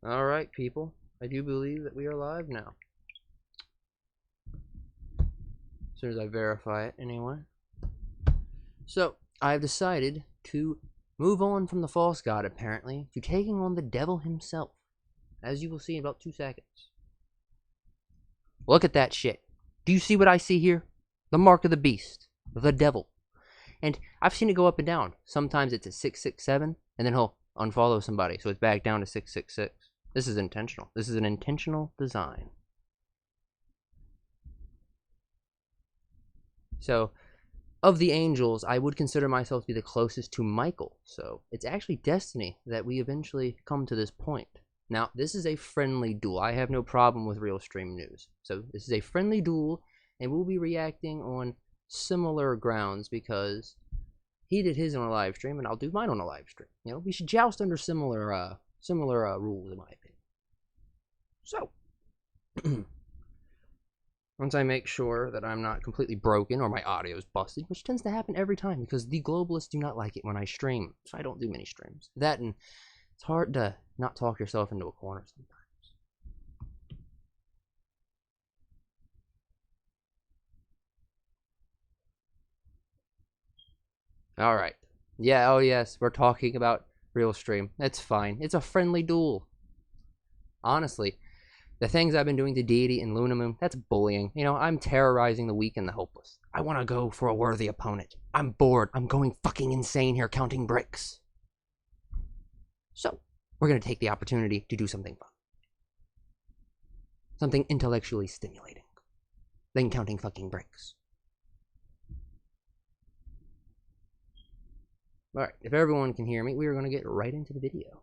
Alright, people. I do believe that we are live now. As soon as I verify it, anyway. So, I've decided to move on from the false god, apparently, to taking on the devil himself. As you will see in about 2 seconds. Look at that shit. Do you see what I see here? The mark of the beast. The devil. And I've seen it go up and down. Sometimes it's at 667, and then he'll unfollow somebody, so it's back down to 666. This is intentional. This is an intentional design. So, of the angels, I would consider myself to be the closest to Michael. So, it's actually destiny that we eventually come to this point. Now, this is a friendly duel. I have no problem with real stream news. So, this is a friendly duel, and we'll be reacting on similar grounds because he did his on a live stream, and I'll do mine on a live stream. You know, we should joust under similar rules, in my opinion. So, once I make sure that I'm not completely broken or my audio is busted, which tends to happen every time because the globalists do not like it when I stream, so I don't do many streams. That, and it's hard to not talk yourself into a corner sometimes. Alright. Yeah, oh yes, we're talking about real stream. That's fine. It's a friendly duel. Honestly, the things I've been doing to Deity and Lunamoon, that's bullying. You know, I'm terrorizing the weak and the hopeless. I want to go for a worthy opponent. I'm bored. I'm going fucking insane here counting bricks. So, we're going to take the opportunity to do something fun. Something intellectually stimulating. Than counting fucking bricks. Alright, if everyone can hear me, we are going to get right into the video.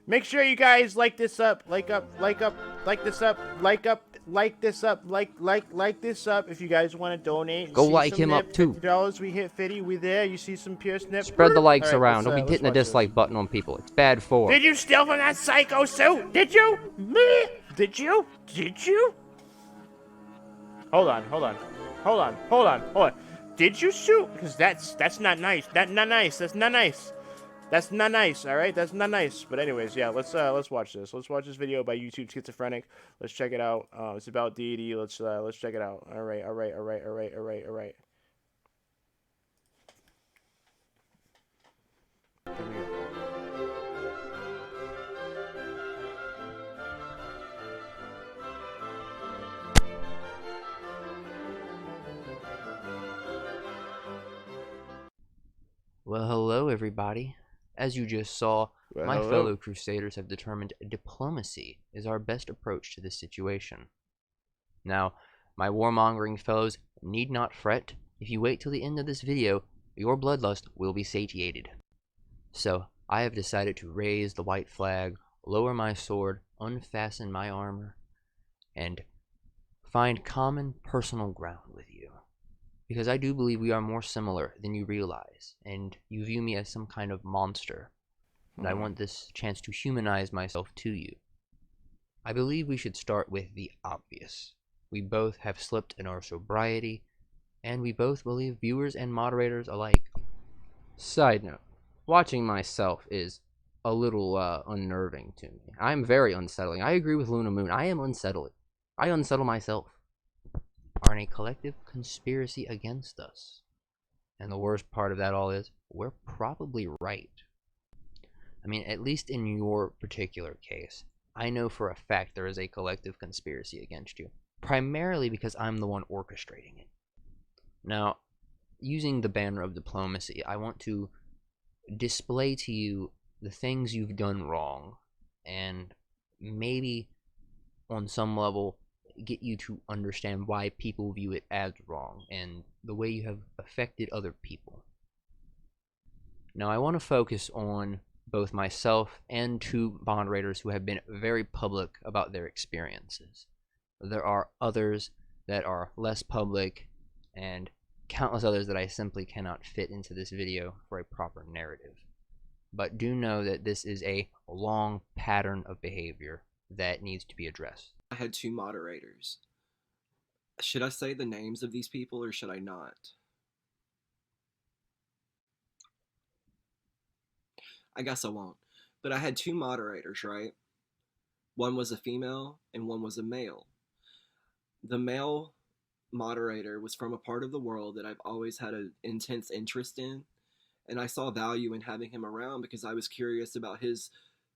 Make sure you guys like this up, like this up, like this up, like this up if you guys want to donate. Go like him up too. $50, we hit 50, we there. You see some pure snip. Spread the likes right, around. Don't be hitting the dislike button on people. It's bad for. Did you steal from that psycho suit? Did you? Did you? Did you? Hold on. Did you shoot? Because that's not nice. That's not nice. That's not nice, all right? That's not nice. But anyways, yeah, let's watch this. Let's watch this video by YouTube Schizophrenic. Let's check it out. It's about Deity. Let's check it out. All right. Well, hello everybody. As you just saw, my fellow Crusaders have determined diplomacy is our best approach to this situation. Now, my warmongering fellows need not fret. If you wait till the end of this video, your bloodlust will be satiated. So, I have decided to raise the white flag, lower my sword, unfasten my armor, and find common personal ground with you. Because I do believe we are more similar than you realize, and you view me as some kind of monster, and I want this chance to humanize myself to you. I believe we should start with the obvious. We both have slipped in our sobriety, and we both believe viewers and moderators alike. Side note, watching myself is a little unnerving to me. I'm very unsettling. I agree with Lunamoon. I am unsettling. I unsettle myself. Are in a collective conspiracy against us. And the worst part of that all is, we're probably right. I mean, at least in your particular case, I know for a fact there is a collective conspiracy against you. Primarily because I'm the one orchestrating it. Now, using the banner of diplomacy, I want to display to you the things you've done wrong, and maybe on some level get you to understand why people view it as wrong and the way you have affected other people. Now, I want to focus on both myself and 2 moderators who have been very public about their experiences. There are others that are less public and countless others that I simply cannot fit into this video for a proper narrative. but do know that this is a long pattern of behavior that needs to be addressed. I had two moderators. Should I say the names of these people or should I not? I guess I won't. But I had two moderators, right? One was a female and one was a male. The male moderator was from a part of the world that I've always had an intense interest in, and I saw value in having him around because I was curious about his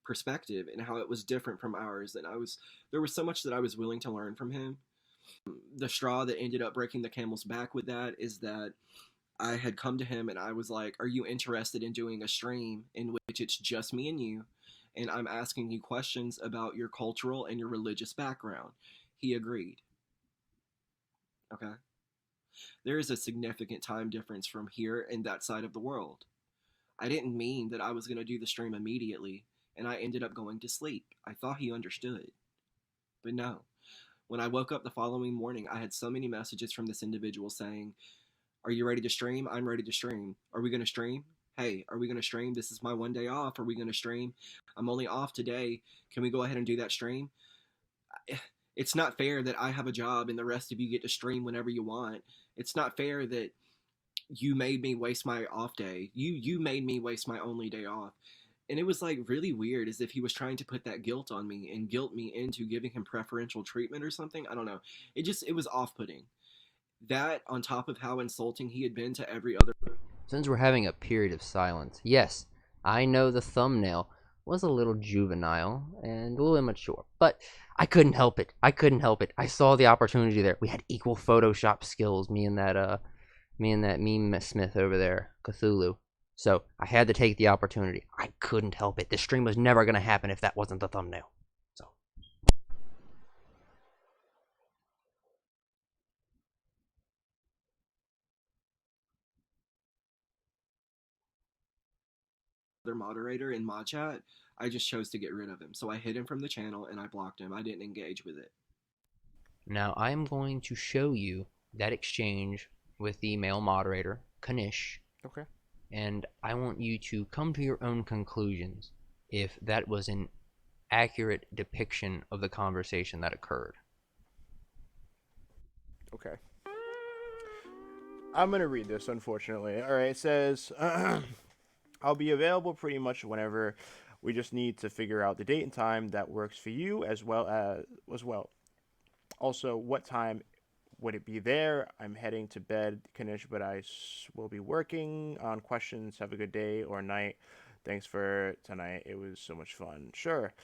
perspective and how it was different from ours, and there was so much that I was willing to learn from him. The straw that ended up breaking the camel's back with that is that I had come to him and I was like, "Are you interested in doing a stream in which it's just me and you, and I'm asking you questions about your cultural and your religious background?" He agreed. Okay. There is a significant time difference from here and that side of the world. I didn't mean that I was going to do the stream immediately, and I ended up going to sleep. I thought he understood. But no. When I woke up the following morning, I had so many messages from this individual saying, "Are you ready to stream? I'm ready to stream. Are we going to stream? Hey, are we going to stream? This is my one day off. Are we going to stream? I'm only off today. Can we go ahead and do that stream?" It's not fair that I have a job and the rest of you get to stream whenever you want. It's not fair that you made me waste my off day. You made me waste my only day off. And it was like really weird, as if he was trying to put that guilt on me and guilt me into giving him preferential treatment or something. I don't know. It was off-putting. That on top of how insulting he had been to every other. Since we're having a period of silence, yes, I know the thumbnail was a little juvenile and a little immature, but I couldn't help it. I couldn't help it. I saw the opportunity there. We had equal Photoshop skills, me and that meme Smith over there, Cthulhu. So I had to take the opportunity. I couldn't help it. This stream was never gonna happen if that wasn't the thumbnail. So other moderator in mod chat, I just chose to get rid of him. So I hid him from the channel and I blocked him. I didn't engage with it. now I am going to show you that exchange with the male moderator, Kanish. Okay. And I want you to come to your own conclusions if that was an accurate depiction of the conversation that occurred. Okay. I'm gonna read this, unfortunately. All right, it says, "I'll be available pretty much whenever. We just need to figure out the date and time that works for you as well. Also, what time would it be there? I'm heading to bed, Kanish, but will be working on questions. Have a good day or night. Thanks for tonight. It was so much fun. Sure.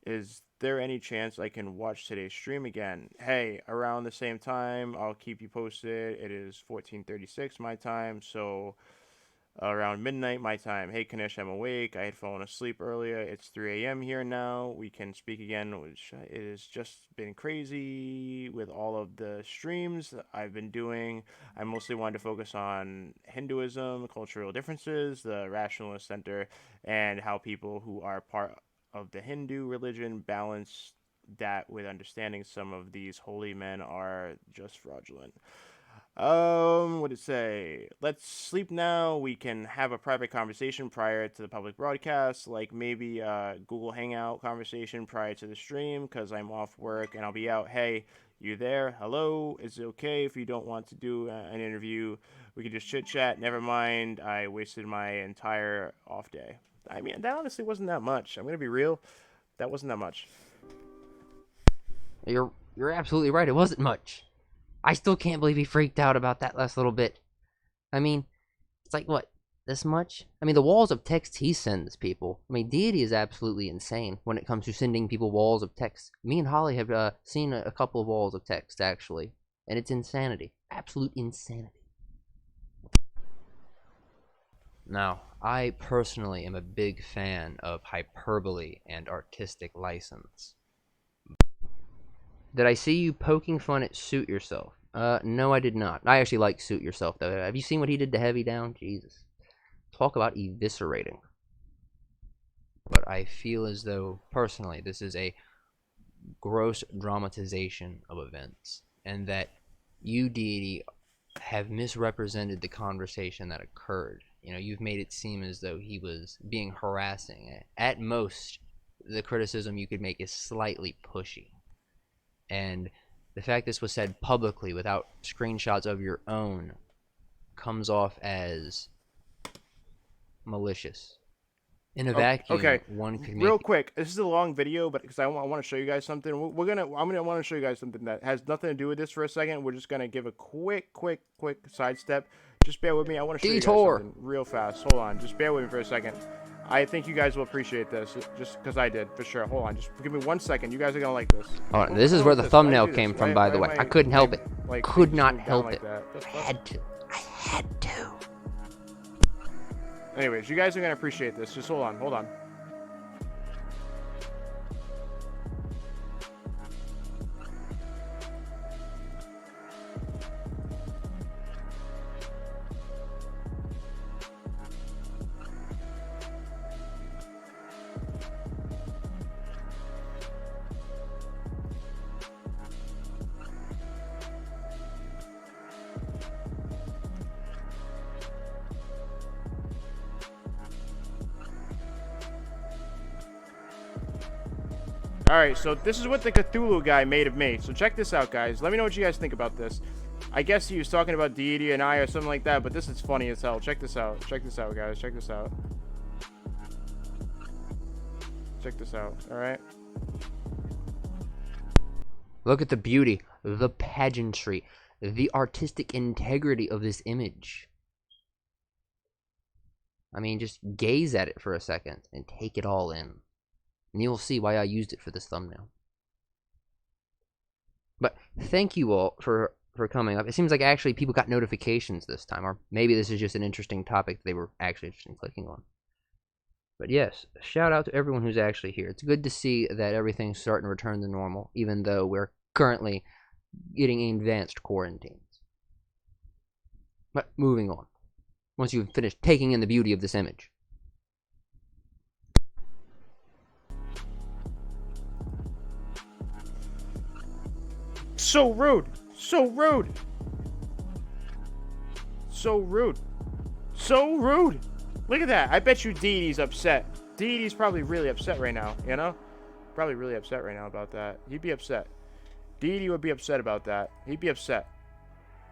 Is there any chance I can watch today's stream again? Hey, around the same time, I'll keep you posted. It is 14:36 my time, so around midnight my time. Hey, Kanish, I'm awake. I had fallen asleep earlier. It's 3 a.m. here now. We can speak again, which it has just been crazy with all of the streams I've been doing. I mostly wanted to focus on Hinduism, cultural differences, the rationalist center, and how people who are part of the Hindu religion balance that with understanding some of these holy men are just fraudulent. What did it say? Let's sleep now. We can have a private conversation prior to the public broadcast, like maybe a Google Hangout conversation prior to the stream, because I'm off work and I'll be out. Hey, you there? Hello? Is it okay if you don't want to do an interview? We could just chit chat. Never mind. I wasted my entire off day. I mean, that honestly wasn't that much. I'm going to be real. That wasn't that much. You're absolutely right. It wasn't much. I still can't believe he freaked out about that last little bit. I mean, it's like, what, this much? I mean, the walls of text he sends people. I mean, Deity is absolutely insane when it comes to sending people walls of text. Me and Holly have seen a couple of walls of text, actually. And it's insanity. Absolute insanity. Now, I personally am a big fan of hyperbole and artistic license. Did I see you poking fun at Suit Yourself? No, I did not. I actually like Suit Yourself, though. Have you seen what he did to Heavy Down? Jesus. Talk about eviscerating. But I feel as though, personally, this is a gross dramatization of events, and that you, Deity, have misrepresented the conversation that occurred. You know, you've made it seem as though he was being harassing. At most, the criticism you could make is slightly pushy. And the fact this was said publicly without screenshots of your own comes off as malicious. In a vacuum, okay. one could Real make quick, this is a long video, but because I want to show you guys something. I'm gonna want to show you guys something that has nothing to do with this for a second. We're just gonna give a quick sidestep. Just bear with me. I want to show you guys detour. something real fast. Hold on, just bear with me for a second. I think you guys will appreciate this, just because I did, for sure. Hold on, just give me 1 second. You guys are gonna like this. Hold on, this is where the thumbnail came from, by the way. I couldn't help it. Could not help it. I had to. I had to. Anyways, you guys are gonna appreciate this. Just hold on. Alright, so this is what the Cthulhu guy made of me. So check this out, guys. Let me know what you guys think about this. I guess he was talking about Deity and I or something like that, but this is funny as hell. Check this out. Check this out, guys. Check this out. Check this out. Alright? Look at the beauty, the pageantry, the artistic integrity of this image. I mean, just gaze at it for a second and take it all in. And you'll see why I used it for this thumbnail. But thank you all for coming up. It seems like actually people got notifications this time, or maybe this is just an interesting topic they were actually interested in clicking on. But yes, shout out to everyone who's actually here. It's good to see that everything's starting to return to normal, even though we're currently getting advanced quarantines. But moving on. Once you've finished taking in the beauty of this image. So rude. So rude. So rude. So rude. Look at that. I bet you Deity's upset. Deity's probably really upset right now, you know? Probably really upset right now about that. He'd be upset. Deity would be upset about that. He'd be upset.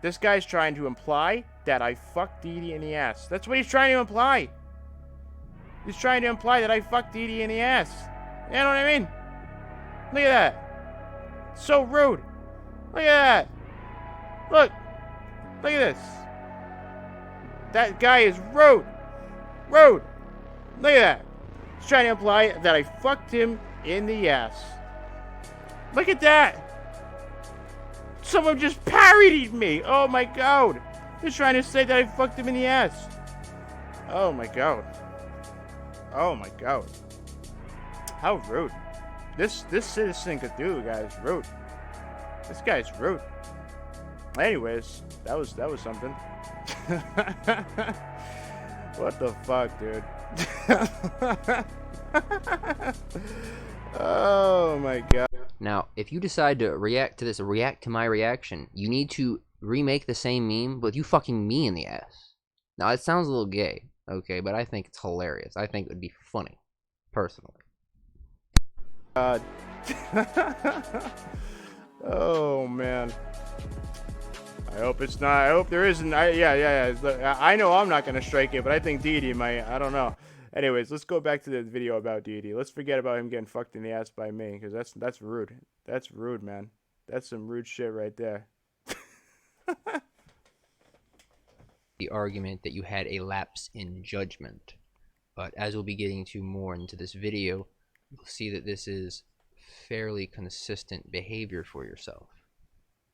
This guy's trying to imply that I fucked Deity in the ass. That's what he's trying to imply. He's trying to imply that I fucked Deity in the ass. You know what I mean? Look at that. So rude. Look at that. Look. Look at this. That guy is rude. Rude. Look at that. He's trying to imply that I fucked him in the ass. Look at that. Someone just parodied me. Oh my god. He's trying to say that I fucked him in the ass. Oh my god. Oh my god. How rude. This Citizen Cthulhu guy is rude. This guy's rude. Anyways, that was something. What the fuck, dude? Oh my god. Now, if you decide to react to this, react to my reaction, you need to remake the same meme with you fucking me in the ass. Now, it sounds a little gay, okay, but I think it's hilarious. I think it would be funny, personally. Oh man. I hope it's not. I hope there isn't. Yeah. I know I'm not gonna strike it, but I think Deity might. I don't know. Anyways, let's go back to the video about Deity. Let's forget about him getting fucked in the ass by me, because that's rude. That's rude, man. That's some rude shit right there. The argument that you had a lapse in judgment, but as we'll be getting to more into this video, you'll see that this is fairly consistent behavior for yourself.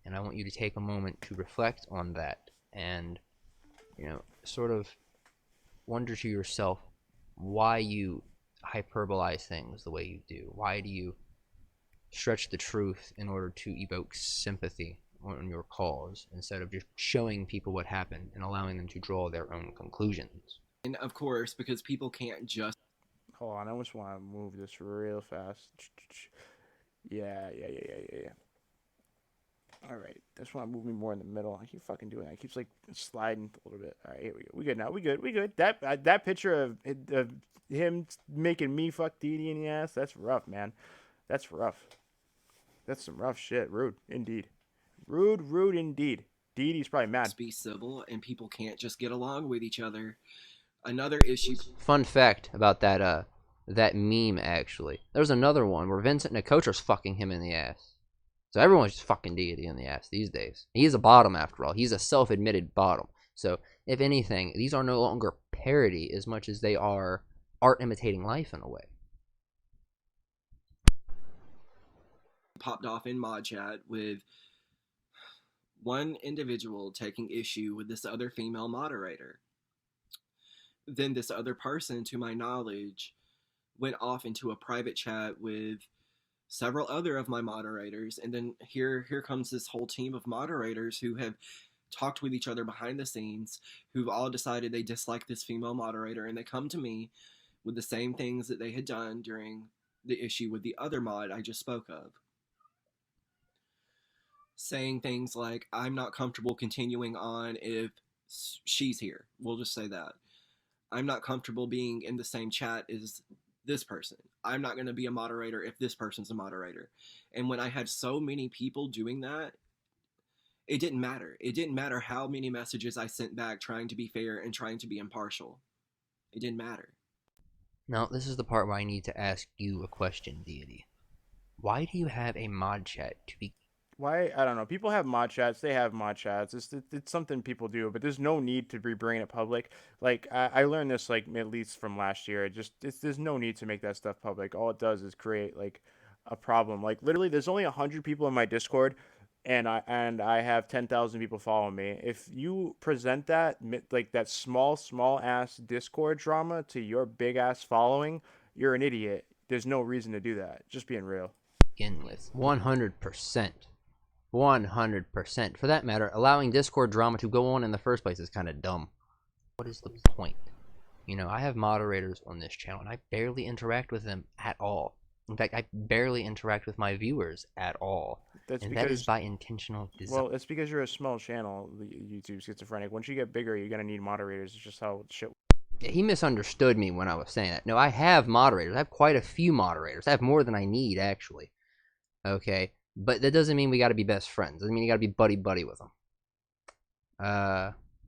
And I want you to take a moment to reflect on that and, you know, sort of wonder to yourself why you hyperbolize things the way you do. Why do you stretch the truth in order to evoke sympathy on your cause instead of just showing people what happened and allowing them to draw their own conclusions? And of course, because people can't just... Hold on, I just want to move this real fast. Yeah. All right, that's why I'm moving more in the middle. I keep fucking doing that. It keeps like sliding a little bit. All right, here we go. We good now. We good. We good. That picture of him making me fuck Deity in the ass. That's rough, man. That's rough. That's some rough shit. Rude, indeed. Rude indeed. Deedy's probably mad. Be civil, and people can't just get along with each other. Another issue. Fun fact about that meme, actually. There's another one where Vincent Nicotra's fucking him in the ass. So everyone's just fucking Deity in the ass these days. He's a bottom, after all. He's a self-admitted bottom. So, if anything, these are no longer parody as much as they are art imitating life in a way. Popped off in mod chat with one individual taking issue with this other female moderator. Then this other person, to my knowledge, went off into a private chat with several other of my moderators, and then here comes this whole team of moderators who have talked with each other behind the scenes, who've all decided they dislike this female moderator, and they come to me with the same things that they had done during the issue with the other mod I just spoke of. Saying things like, I'm not comfortable continuing on if she's here. We'll just say that. I'm not comfortable being in the same chat as this person. I'm not going to be a moderator if this person's a moderator. And when I had so many people doing that, it didn't matter. It didn't matter how many messages I sent back trying to be fair and trying to be impartial. It didn't matter. Now, this is the part where I need to ask you a question, Deity. Why do you have a mod chat to be... Why? I don't know. People have mod chats. They have mod chats. It's something people do, but there's no need to be bringing it public. Like I learned this like at least from last year. There's no need to make that stuff public. All it does is create like a problem. Like literally, there's only 100 people in my Discord, and I have 10,000 people following me. If you present that like that small ass Discord drama to your big ass following, you're an idiot. There's no reason to do that. Just being real. Begin with 100%. 100%. For that matter, allowing Discord drama to go on in the first place is kind of dumb. What is the point? You know, I have moderators on this channel, and I barely interact with them at all. In fact, I barely interact with my viewers at all. That is by intentional design. Well, it's because you're a small channel, YouTube Schizophrenic. Once you get bigger, you're going to need moderators. It's just how shit... Yeah, he misunderstood me when I was saying that. No, I have moderators. I have quite a few moderators. I have more than I need, actually. Okay? But that doesn't mean we gotta be best friends. Doesn't mean you gotta be buddy-buddy with them.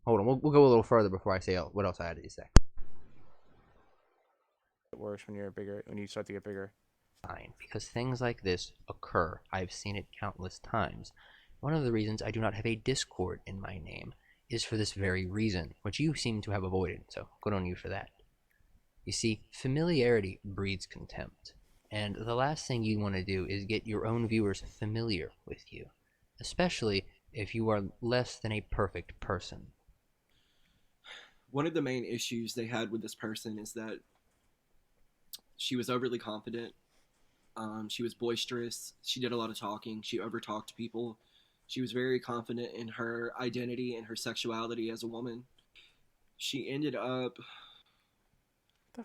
Hold on. We'll go a little further before I say what else I had to say. It works when you're bigger, when you start to get bigger. Fine, because things like this occur. I've seen it countless times. One of the reasons I do not have a Discord in my name is for this very reason, which you seem to have avoided, so good on you for that. You see, familiarity breeds contempt. And the last thing you want to do is get your own viewers familiar with you, especially if you are less than a perfect person. One of the main issues they had with this person is that she was overly confident. She was boisterous. She did a lot of talking. She overtalked people. She was very confident in her identity and her sexuality as a woman. She ended up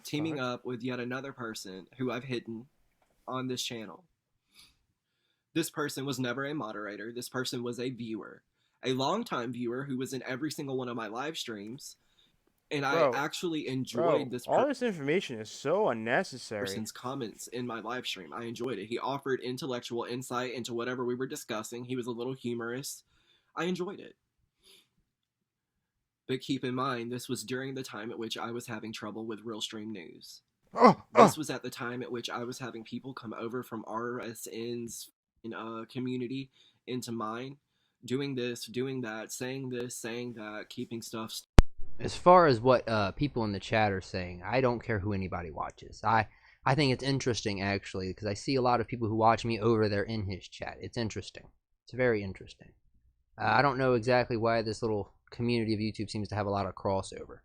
teaming up with yet another person who I've hidden on this channel. This person was never a moderator. This person was a viewer, a longtime viewer who was in every single one of my live streams, and I actually enjoyed this. All this information is so unnecessary. Person's comments in my live stream, I enjoyed it. He offered intellectual insight into whatever we were discussing. He was a little humorous. I enjoyed it. But keep in mind, this was during the time at which I was having trouble with Real Stream News. This was at the time at which I was having people come over from RSN's community into mine, doing this, doing that, saying this, saying that, keeping stuff. As far as what people in the chat are saying, I don't care who anybody watches. I think it's interesting, actually, because I see a lot of people who watch me over there in his chat. It's interesting. It's very interesting. I don't know exactly why this little community of YouTube seems to have a lot of crossover.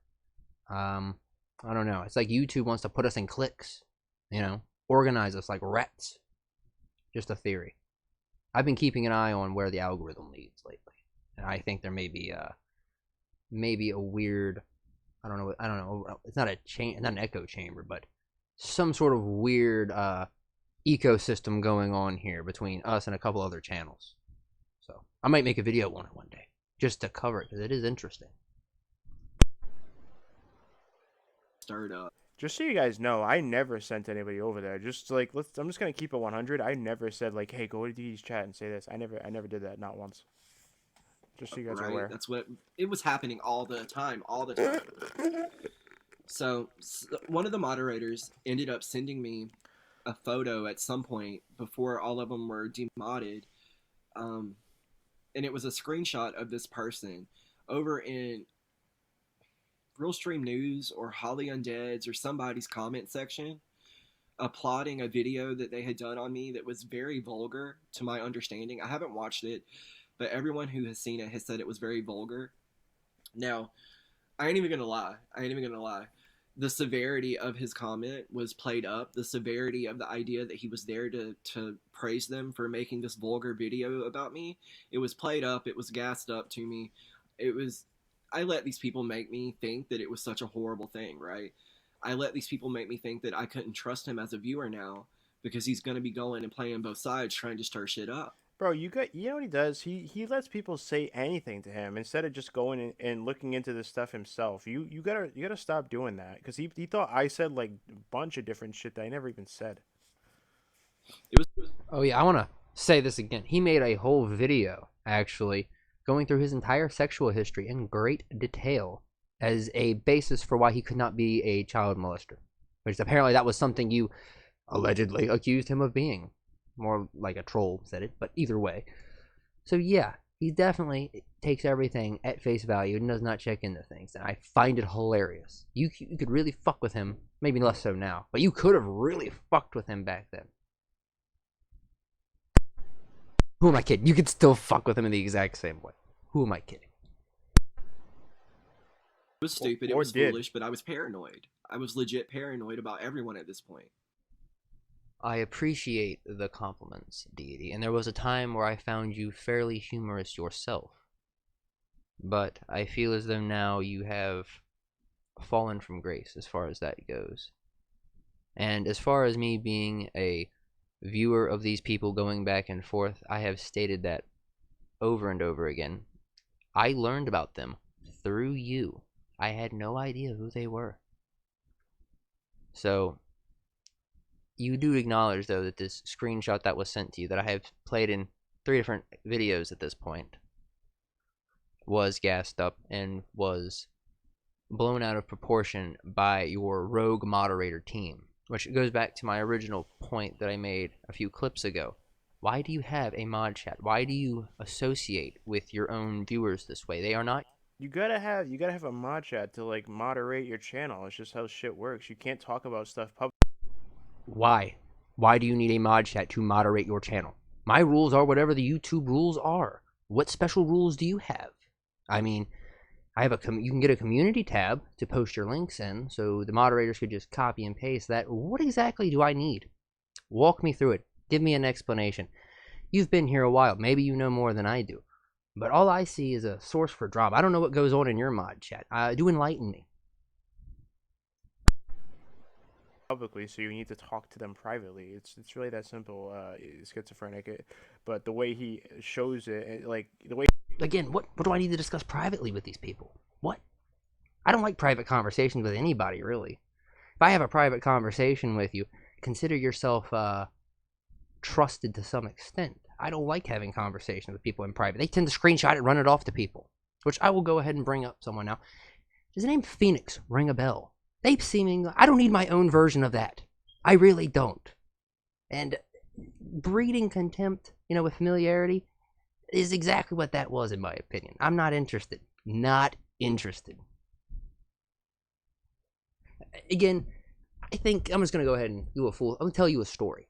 I don't know. It's like YouTube wants to put us in cliques, you know, organize us like rats. Just a theory. I've been keeping an eye on where the algorithm leads lately, and I think there may be maybe a weird, I don't know. It's not not an echo chamber, but some sort of weird ecosystem going on here between us and a couple other channels. So I might make a video on it one day just to cover it because it is interesting. Start up. Just so you guys know, I never sent anybody over there. Just like I'm just gonna keep it 100. I never said like, hey, go to Deity's chat and say this. I never did that, not once. Just so you guys are aware. That's what it was happening all the time. So one of the moderators ended up sending me a photo at some point before all of them were demodded, and it was a screenshot of this person over in Real Stream News or Holly Undead's or somebody's comment section, applauding a video that they had done on me that was very vulgar to my understanding. I haven't watched it, but everyone who has seen it has said it was very vulgar. Now, I ain't even gonna lie. The severity of his comment was played up. The severity of the idea that he was there to praise them for making this vulgar video about me, it was played up. It was gassed up to me. I let these people make me think that it was such a horrible thing, right? I let these people make me think that I couldn't trust him as a viewer now because he's going to be going and playing both sides trying to stir shit up. Bro, you know what he does? He lets people say anything to him instead of just going and looking into this stuff himself. You gotta stop doing that because he thought I said like a bunch of different shit that I never even said. Oh yeah, I want to say this again. He made a whole video actually going through his entire sexual history in great detail as a basis for why he could not be a child molester, which apparently that was something you allegedly accused him of being. More like a troll said it, but either way. So yeah, he definitely takes everything at face value and does not check into things, and I find it hilarious. You could really fuck with him, maybe less so now, but you could have really fucked with him back then. Who am I kidding? You could still fuck with him in the exact same way. Who am I kidding? It was stupid, it was foolish, but I was paranoid. I was legit paranoid about everyone at this point. I appreciate the compliments, Deity, and there was a time where I found you fairly humorous yourself. But I feel as though now you have fallen from grace as far as that goes. And as far as me being a viewer of these people going back and forth, I have stated that over and over again. I learned about them through you. I had no idea who they were. So you do acknowledge, though, that this screenshot that was sent to you, that I have played in 3 different videos at this point, was gassed up and was blown out of proportion by your rogue moderator team, which goes back to my original point that I made a few clips ago. Why do you have a mod chat? Why do you associate with your own viewers this way? They are not... You gotta have a mod chat to like moderate your channel. It's just how shit works. You can't talk about stuff publicly. Why? Why do you need a mod chat to moderate your channel? My rules are whatever the YouTube rules are. What special rules do you have? I mean, I have you can get a community tab to post your links in, so the moderators could just copy and paste that. What exactly do I need? Walk me through it. Give me an explanation. You've been here a while. Maybe you know more than I do. But all I see is a source for drama. I don't know what goes on in your mod chat. Do enlighten me. Publicly, so you need to talk to them privately. It's really that simple. Schizophrenic, but the way he shows it, like the way. Again, what do I need to discuss privately with these people? What? I don't like private conversations with anybody, really. If I have a private conversation with you, consider yourself trusted to some extent. I don't like having conversations with people in private. They tend to screenshot it and run it off to people, which I will go ahead and bring up someone now. Does the name Phoenix ring a bell? They seeming... I don't need my own version of that. I really don't. And breeding contempt, with familiarity, is exactly what that was, in my opinion. I'm not interested. Not interested. Again, I think I'm just going to go ahead and do I'm going to tell you a story.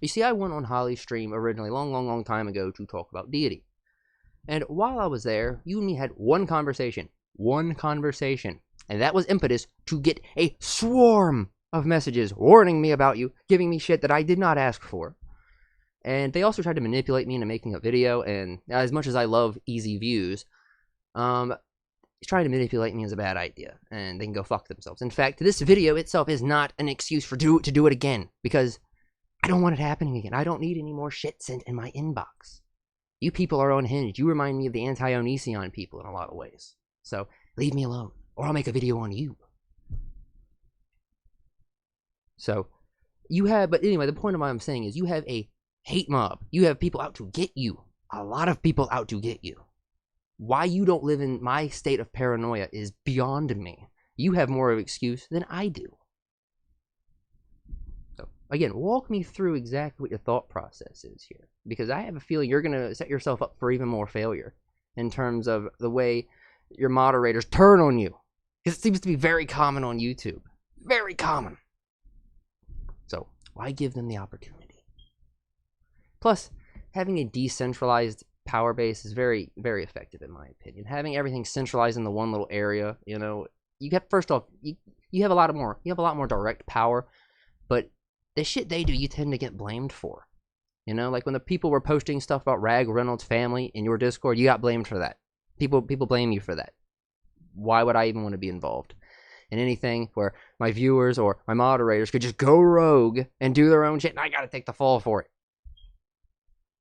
You see, I went on Holly's stream originally, long time ago, to talk about Deity. And while I was there, you and me had one conversation. And that was impetus to get a swarm of messages warning me about you, giving me shit that I did not ask for. And they also tried to manipulate me into making a video, and as much as I love easy views, trying to manipulate me is a bad idea, and they can go fuck themselves. In fact, this video itself is not an excuse to do it again, because I don't want it happening again. I don't need any more shit sent in my inbox. You people are unhinged. You remind me of the anti-Onision people in a lot of ways. So, leave me alone, or I'll make a video on you. So, but anyway, the point of what I'm saying is you have a hate mob. You have people out to get you. A lot of people out to get you. Why you don't live in my state of paranoia is beyond me. You have more of an excuse than I do. So, again, walk me through exactly what your thought process is here. Because I have a feeling you're going to set yourself up for even more failure in terms of the way your moderators turn on you. Because it seems to be very common on YouTube. Very common. So, why give them the opportunity? Plus, having a decentralized power base is very, very effective in my opinion. Having everything centralized in the one little area, you know, you get, first off, you have a lot more direct power, but the shit they do, you tend to get blamed for. You know, like when the people were posting stuff about Rag Reynolds' family in your Discord, you got blamed for that. People blame you for that. Why would I even want to be involved in anything where my viewers or my moderators could just go rogue and do their own shit and I gotta take the fall for it?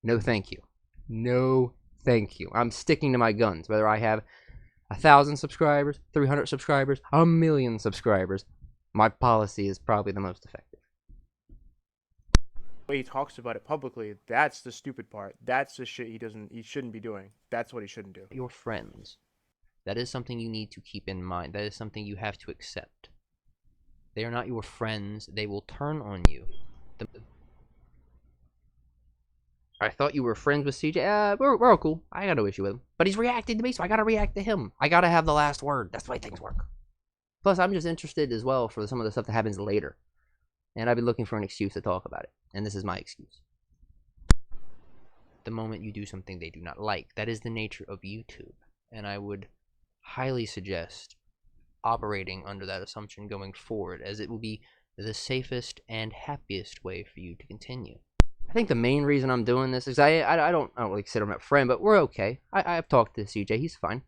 No thank you. No thank you. I'm sticking to my guns. Whether I have 1,000 subscribers, 300 subscribers, 1,000,000 subscribers, my policy is probably the most effective. The way he talks about it publicly, that's the stupid part. That's the shit he shouldn't be doing. That's what he shouldn't do. Your friends. That is something you need to keep in mind. That is something you have to accept. They are not your friends. They will turn on you. I thought you were friends with CJ. We're all cool. I got no issue with him. But he's reacting to me, so I gotta react to him. I gotta have the last word. That's the way things work. Plus, I'm just interested as well for some of the stuff that happens later. And I've been looking for an excuse to talk about it. And this is my excuse. The moment you do something they do not like, that is the nature of YouTube. And I would highly suggest operating under that assumption going forward, as it will be the safest and happiest way for you to continue. I think the main reason I'm doing this is I don't really consider him a friend, but we're okay. I've talked to CJ, he's fine.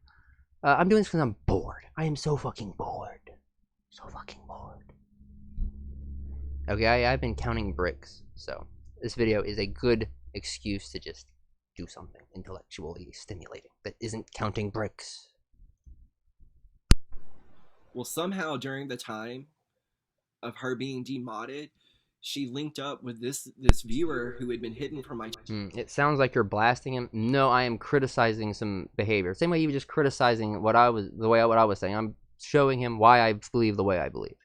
I'm doing this because I'm bored. I am so fucking bored. So fucking bored. Okay, I've been counting bricks, so this video is a good excuse to just do something intellectually stimulating that isn't counting bricks. Well, somehow during the time of her being demodded, she linked up with this viewer who had been hidden from my It sounds like you're blasting him. No, I am criticizing some behavior. Same way you were just criticizing what I was saying. I'm showing him why I believe the way I believe.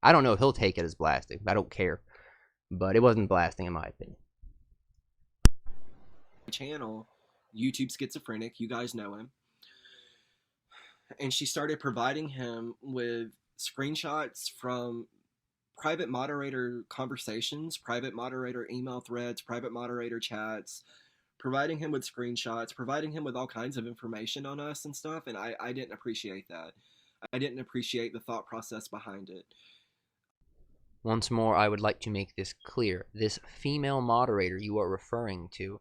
I don't know if he'll take it as blasting. I don't care. But it wasn't blasting in my opinion. channel, YouTube Schizophrenic, you guys know him. And she started providing him with screenshots from private moderator conversations, private moderator email threads, private moderator chats, providing him with screenshots, providing him with all kinds of information on us and stuff. And I didn't appreciate that. I didn't appreciate the thought process behind it. Once more, I would like to make this clear. This female moderator you are referring to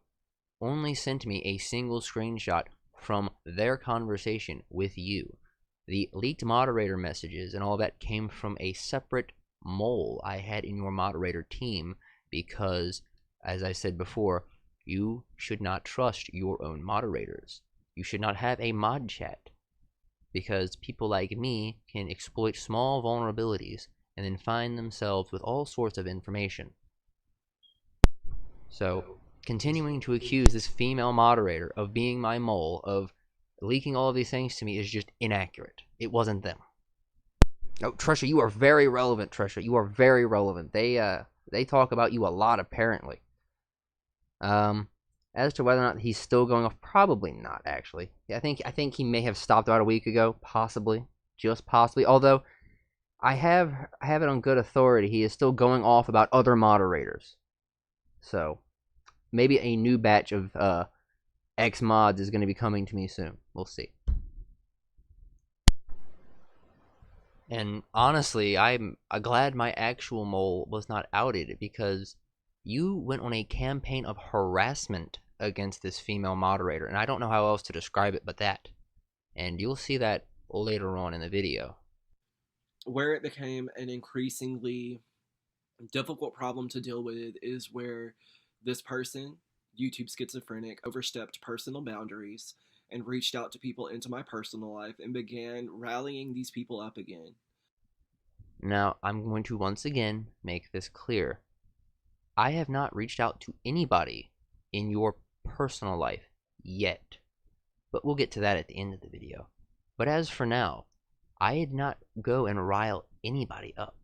only sent me a single screenshot from their conversation with you. The leaked moderator messages and all that came from a separate mole I had in your moderator team because, as I said before, you should not trust your own moderators. You should not have a mod chat because people like me can exploit small vulnerabilities and then find themselves with all sorts of information. So, continuing to accuse this female moderator of being my mole, of leaking all of these things to me, is just inaccurate. It wasn't them. Oh, Trisha, you are very relevant, Trisha. You are very relevant. They talk about you a lot, apparently. As to whether or not he's still going off, probably not, actually. I think he may have stopped about a week ago, possibly. Just possibly. Although, I have it on good authority, he is still going off about other moderators. So, maybe a new batch of X-mods is going to be coming to me soon. We'll see. And honestly, I'm glad my actual mole was not outed, because you went on a campaign of harassment against this female moderator, and I don't know how else to describe it but that. And you'll see that later on in the video. Where it became an increasingly difficult problem to deal with is where this person YouTube Schizophrenic overstepped personal boundaries and reached out to people into my personal life and began rallying these people up again. Now, I'm going to once again make this clear. I have not reached out to anybody in your personal life yet, but we'll get to that at the end of the video. But as for now, I did not go and rile anybody up.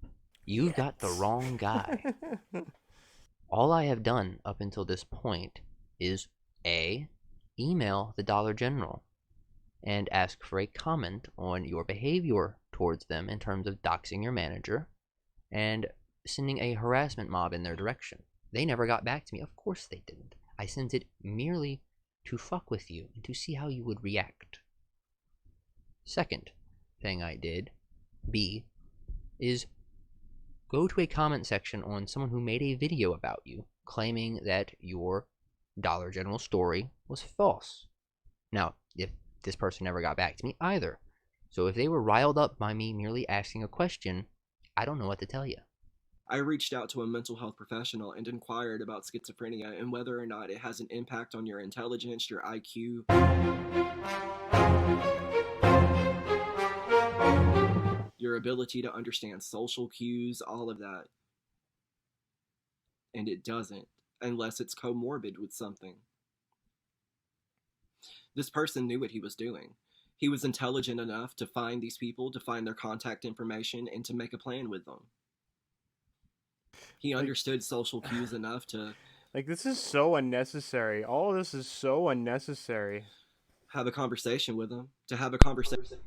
You've got the wrong guy. All I have done up until this point is A, email the Dollar General and ask for a comment on your behavior towards them in terms of doxing your manager and sending a harassment mob in their direction. They never got back to me. Of course they didn't. I sent it merely to fuck with you and to see how you would react. Second thing I did, B, is go to a comment section on someone who made a video about you claiming that your Dollar General story was false. Now, if this person never got back to me either, so if they were riled up by me merely asking a question, I don't know what to tell you. I reached out to a mental health professional and inquired about schizophrenia and whether or not it has an impact on your intelligence, your IQ, your ability to understand social cues, all of that. And it doesn't, unless it's comorbid with something. This person knew what he was doing. He was intelligent enough to find these people, to find their contact information, and to make a plan with them. He understood social cues enough to... Like, this is so unnecessary. All of this is so unnecessary. Have a conversation with them. To have a conversation...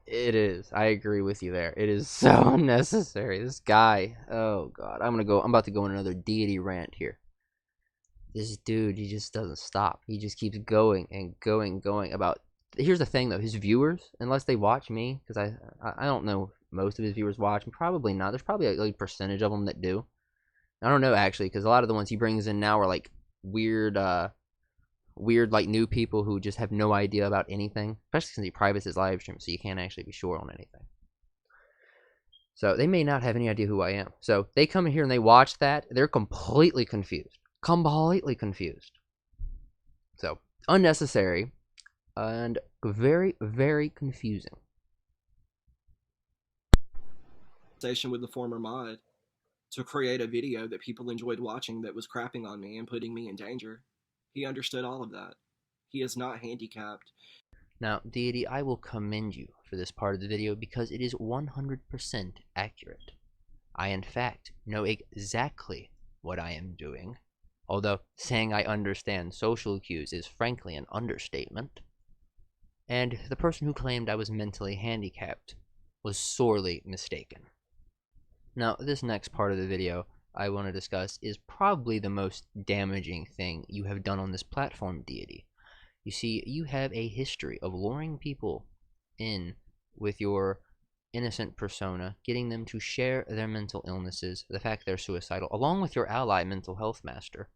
It is. I agree with you there. It is so unnecessary. This guy, oh god. I'm about to go on another Deity rant here. This dude, he just doesn't stop. He just keeps going and going about... Here's the thing though, his viewers, unless they watch me, because I don't know if most of his viewers watch him, probably not. There's probably a percentage of them that do. I don't know actually, because a lot of the ones he brings in now are like weird like new people who just have no idea about anything, especially since he privates his live stream, so you can't actually be sure on anything. So they may not have any idea who I am. So they come in here and they watch that, they're completely confused. Completely confused. So unnecessary and very, very confusing. With the former mod to create a video that people enjoyed watching that was crapping on me and putting me in danger. He understood all of that. He is not handicapped. Now, Deity, I will commend you for this part of the video because it is 100% accurate. I, in fact, know exactly what I am doing, although saying I understand social cues is frankly an understatement. And the person who claimed I was mentally handicapped was sorely mistaken. Now, this next part of the video I want to discuss is probably the most damaging thing you have done on this platform, Deity. You see, you have a history of luring people in with your innocent persona, getting them to share their mental illnesses, the fact they're suicidal, along with your ally, Mental Health Master.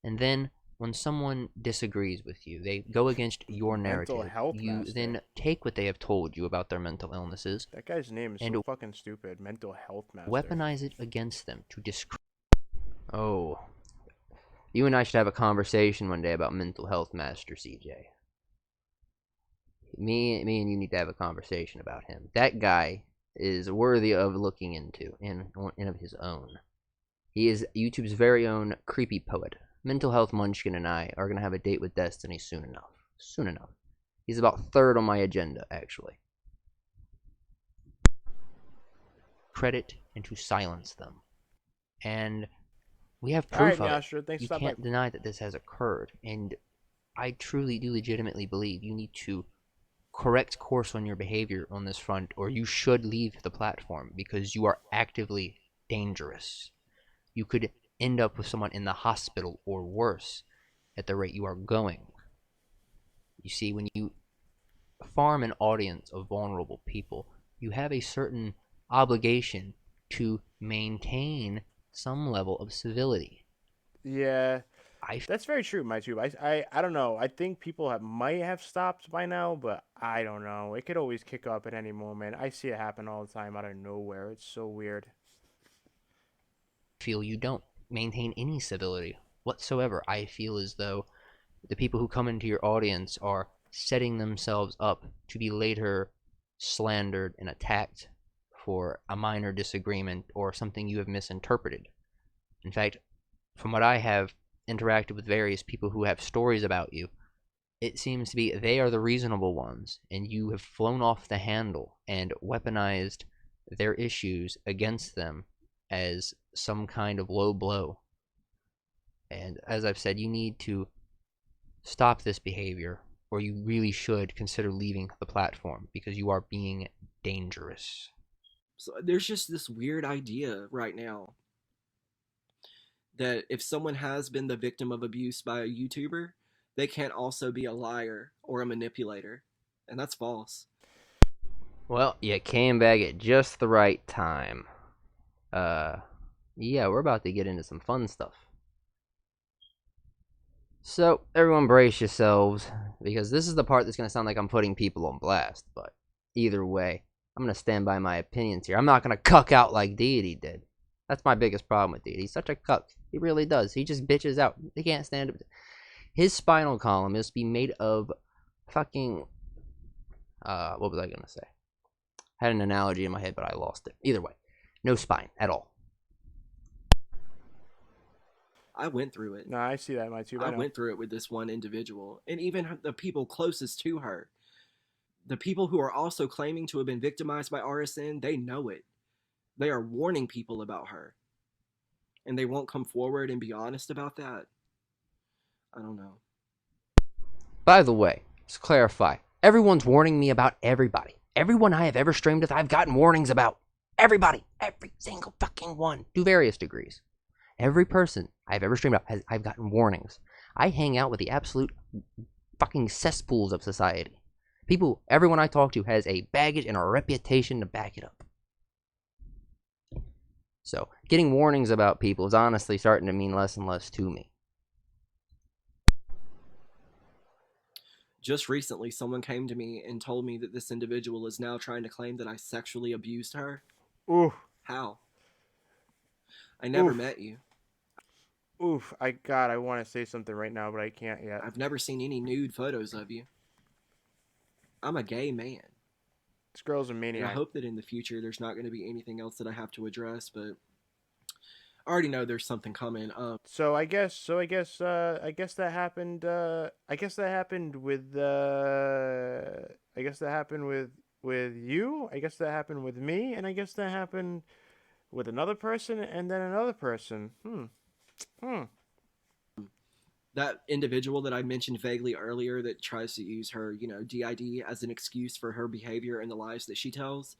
And then, when someone disagrees with you, they go against your narrative, you then take what they have told you about their mental illnesses. That guy's name is so fucking stupid. Mental Health Master. Weaponize it against them to discredit. Oh. You and I should have a conversation one day about Mental Health Master, CJ. Me and you need to have a conversation about him. That guy is worthy of looking into in of his own. He is YouTube's very own creepy poet. Mental Health Munchkin and I are going to have a date with Destiny soon enough. Soon enough. He's about third on my agenda, actually. Credit and to silence them. And we have proof of it. You can't deny that this has occurred. And I truly do legitimately believe you need to correct course on your behavior on this front, or you should leave the platform because you are actively dangerous. You could end up with someone in the hospital or worse at the rate you are going. You see, when you farm an audience of vulnerable people, you have a certain obligation to maintain some level of civility. Yeah, that's very true, MyTube. I don't know. I think people might have stopped by now, but I don't know. It could always kick up at any moment. I see it happen all the time out of nowhere. It's so weird. Feel you don't maintain any civility whatsoever. I feel as though the people who come into your audience are setting themselves up to be later slandered and attacked for a minor disagreement or something you have misinterpreted. In fact, from what I have interacted with various people who have stories about you, it seems to be they are the reasonable ones, and you have flown off the handle and weaponized their issues against them as some kind of low blow. And as I've said, you need to stop this behavior, or you really should consider leaving the platform because you are being dangerous. So there's just this weird idea right now that if someone has been the victim of abuse by a YouTuber, they can't also be a liar or a manipulator. And that's false. Well, you came back at just the right time. Yeah, we're about to get into some fun stuff. So, everyone brace yourselves, because this is the part that's going to sound like I'm putting people on blast, but either way, I'm going to stand by my opinions here. I'm not going to cuck out like Deity did. That's my biggest problem with Deity. He's such a cuck. He really does. He just bitches out. He can't stand it. His spinal column is to be made of fucking... what was I going to say? I had an analogy in my head, but I lost it. Either way, no spine at all. I went through it. No, I see that in my tube. I went through it with this one individual, and even the people closest to her. The people who are also claiming to have been victimized by RSN, they know it. They are warning people about her. And they won't come forward and be honest about that. I don't know. By the way, let's clarify. Everyone's warning me about everybody. Everyone I have ever streamed with, I've gotten warnings about. Everybody. Every single fucking one. To various degrees. Every person I've ever streamed with, I've gotten warnings. I hang out with the absolute fucking cesspools of society. People, everyone I talk to has a baggage and a reputation to back it up. So, getting warnings about people is honestly starting to mean less and less to me. Just recently, someone came to me and told me that this individual is now trying to claim that I sexually abused her. Ooh. How? I never met you. Oof. I want to say something right now, but I can't yet. I've never seen any nude photos of you. I'm a gay man. This girl's a maniac. And I hope that in the future there's not going to be anything else that I have to address, but I already know there's something coming. So I guess that happened. I guess that happened with you. I guess that happened with me, and I guess that happened with another person, and then another person. That individual that I mentioned vaguely earlier that tries to use her, DID as an excuse for her behavior and the lies that she tells,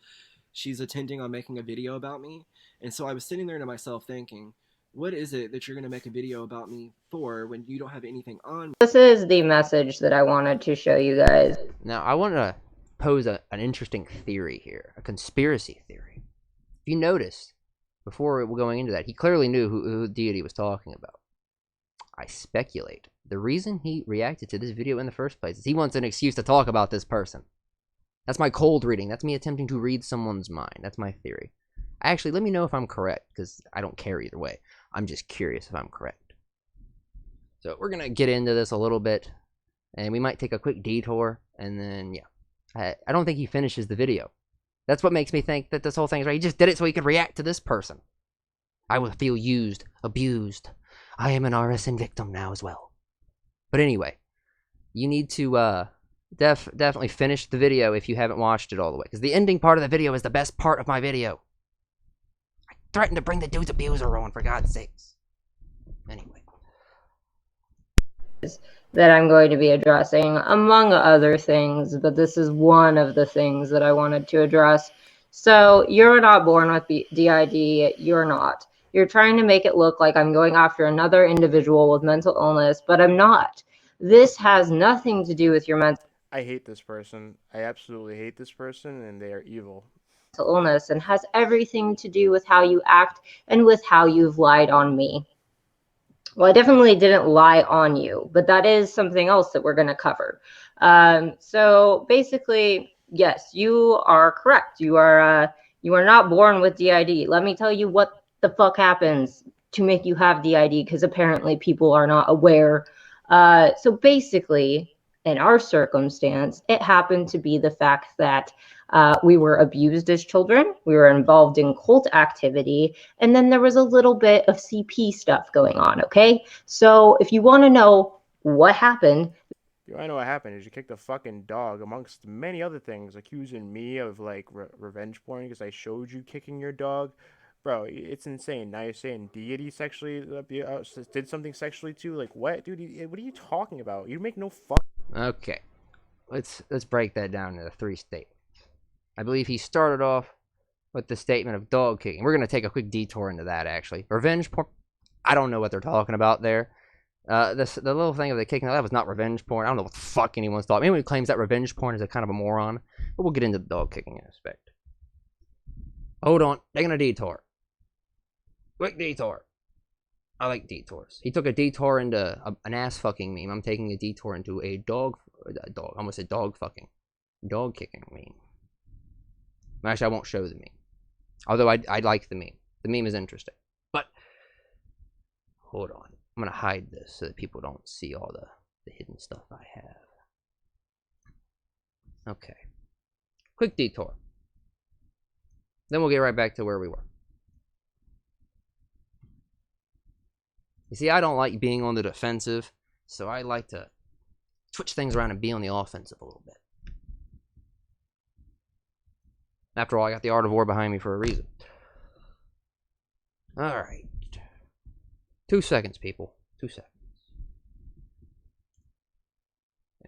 she's intending on making a video about me. And so I was sitting there to myself thinking, what is it that you're going to make a video about me for when you don't have anything on me? This is the message that I wanted to show you guys. Now, I want to pose an interesting theory here, a conspiracy theory. If you notice, before going into that, he clearly knew who Deity was talking about. I speculate the reason he reacted to this video in the first place is he wants an excuse to talk about this person. That's my cold reading. That's me attempting to read someone's mind. That's my theory. Actually, let me know if I'm correct, because I don't care either way. I'm just curious if I'm correct. So we're going to get into this a little bit, and we might take a quick detour, and then, yeah. I don't think he finishes the video. That's what makes me think that this whole thing is right. He just did it so he could react to this person. I will feel used, abused. I am an RSN victim now as well. But anyway, you need to definitely finish the video if you haven't watched it all the way, because the ending part of the video is the best part of my video. I threatened to bring the dude's abuser on, for God's sakes. Anyway. That I'm going to be addressing, among other things, but this is one of the things that I wanted to address. So, you're not born with DID, you're not. You're trying to make it look like I'm going after another individual with mental illness, but I'm not. This has nothing to do with your mental I hate this person. I absolutely hate this person, and they are evil. Illness, and has everything to do with how you act and with how you've lied on me. Well, I definitely didn't lie on you, but that is something else that we're going to cover. So basically, yes, you are correct. You are not born with DID. Let me tell you what the fuck happens to make you have DID, because apparently people are not aware. So basically, in our circumstance, it happened to be the fact that we were abused as children, we were involved in cult activity, and then there was a little bit of CP stuff going on, okay? So if you want to know what happened... I know what happened is you kicked a fucking dog, amongst many other things, accusing me of, like, revenge porn because I showed you kicking your dog. Bro, it's insane. Now you're saying Deity sexually did something sexually too? Like, what? Dude, what are you talking about? You make no fuck... Okay. Let's break that down into 3 statements. I believe he started off with the statement of dog kicking. We're going to take a quick detour into that, actually. Revenge porn, I don't know what they're talking about there. The little thing of the kicking, that was not revenge porn. I don't know what the fuck anyone's talking. Anyone who claims that revenge porn is a kind of a moron. But we'll get into the dog kicking aspect. Hold on. Taking a detour. Quick detour. I like detours. He took a detour into an ass fucking meme. I'm taking a detour into a dog, I almost said dog fucking. Dog kicking meme. Actually, I won't show the meme. Although I like the meme. The meme is interesting. But, hold on. I'm going to hide this so that people don't see all the hidden stuff I have. Okay. Quick detour. Then we'll get right back to where we were. You see, I don't like being on the defensive, so I like to switch things around and be on the offensive a little bit. After all, I got the Art of War behind me for a reason. Alright. 2 seconds, people. 2 seconds.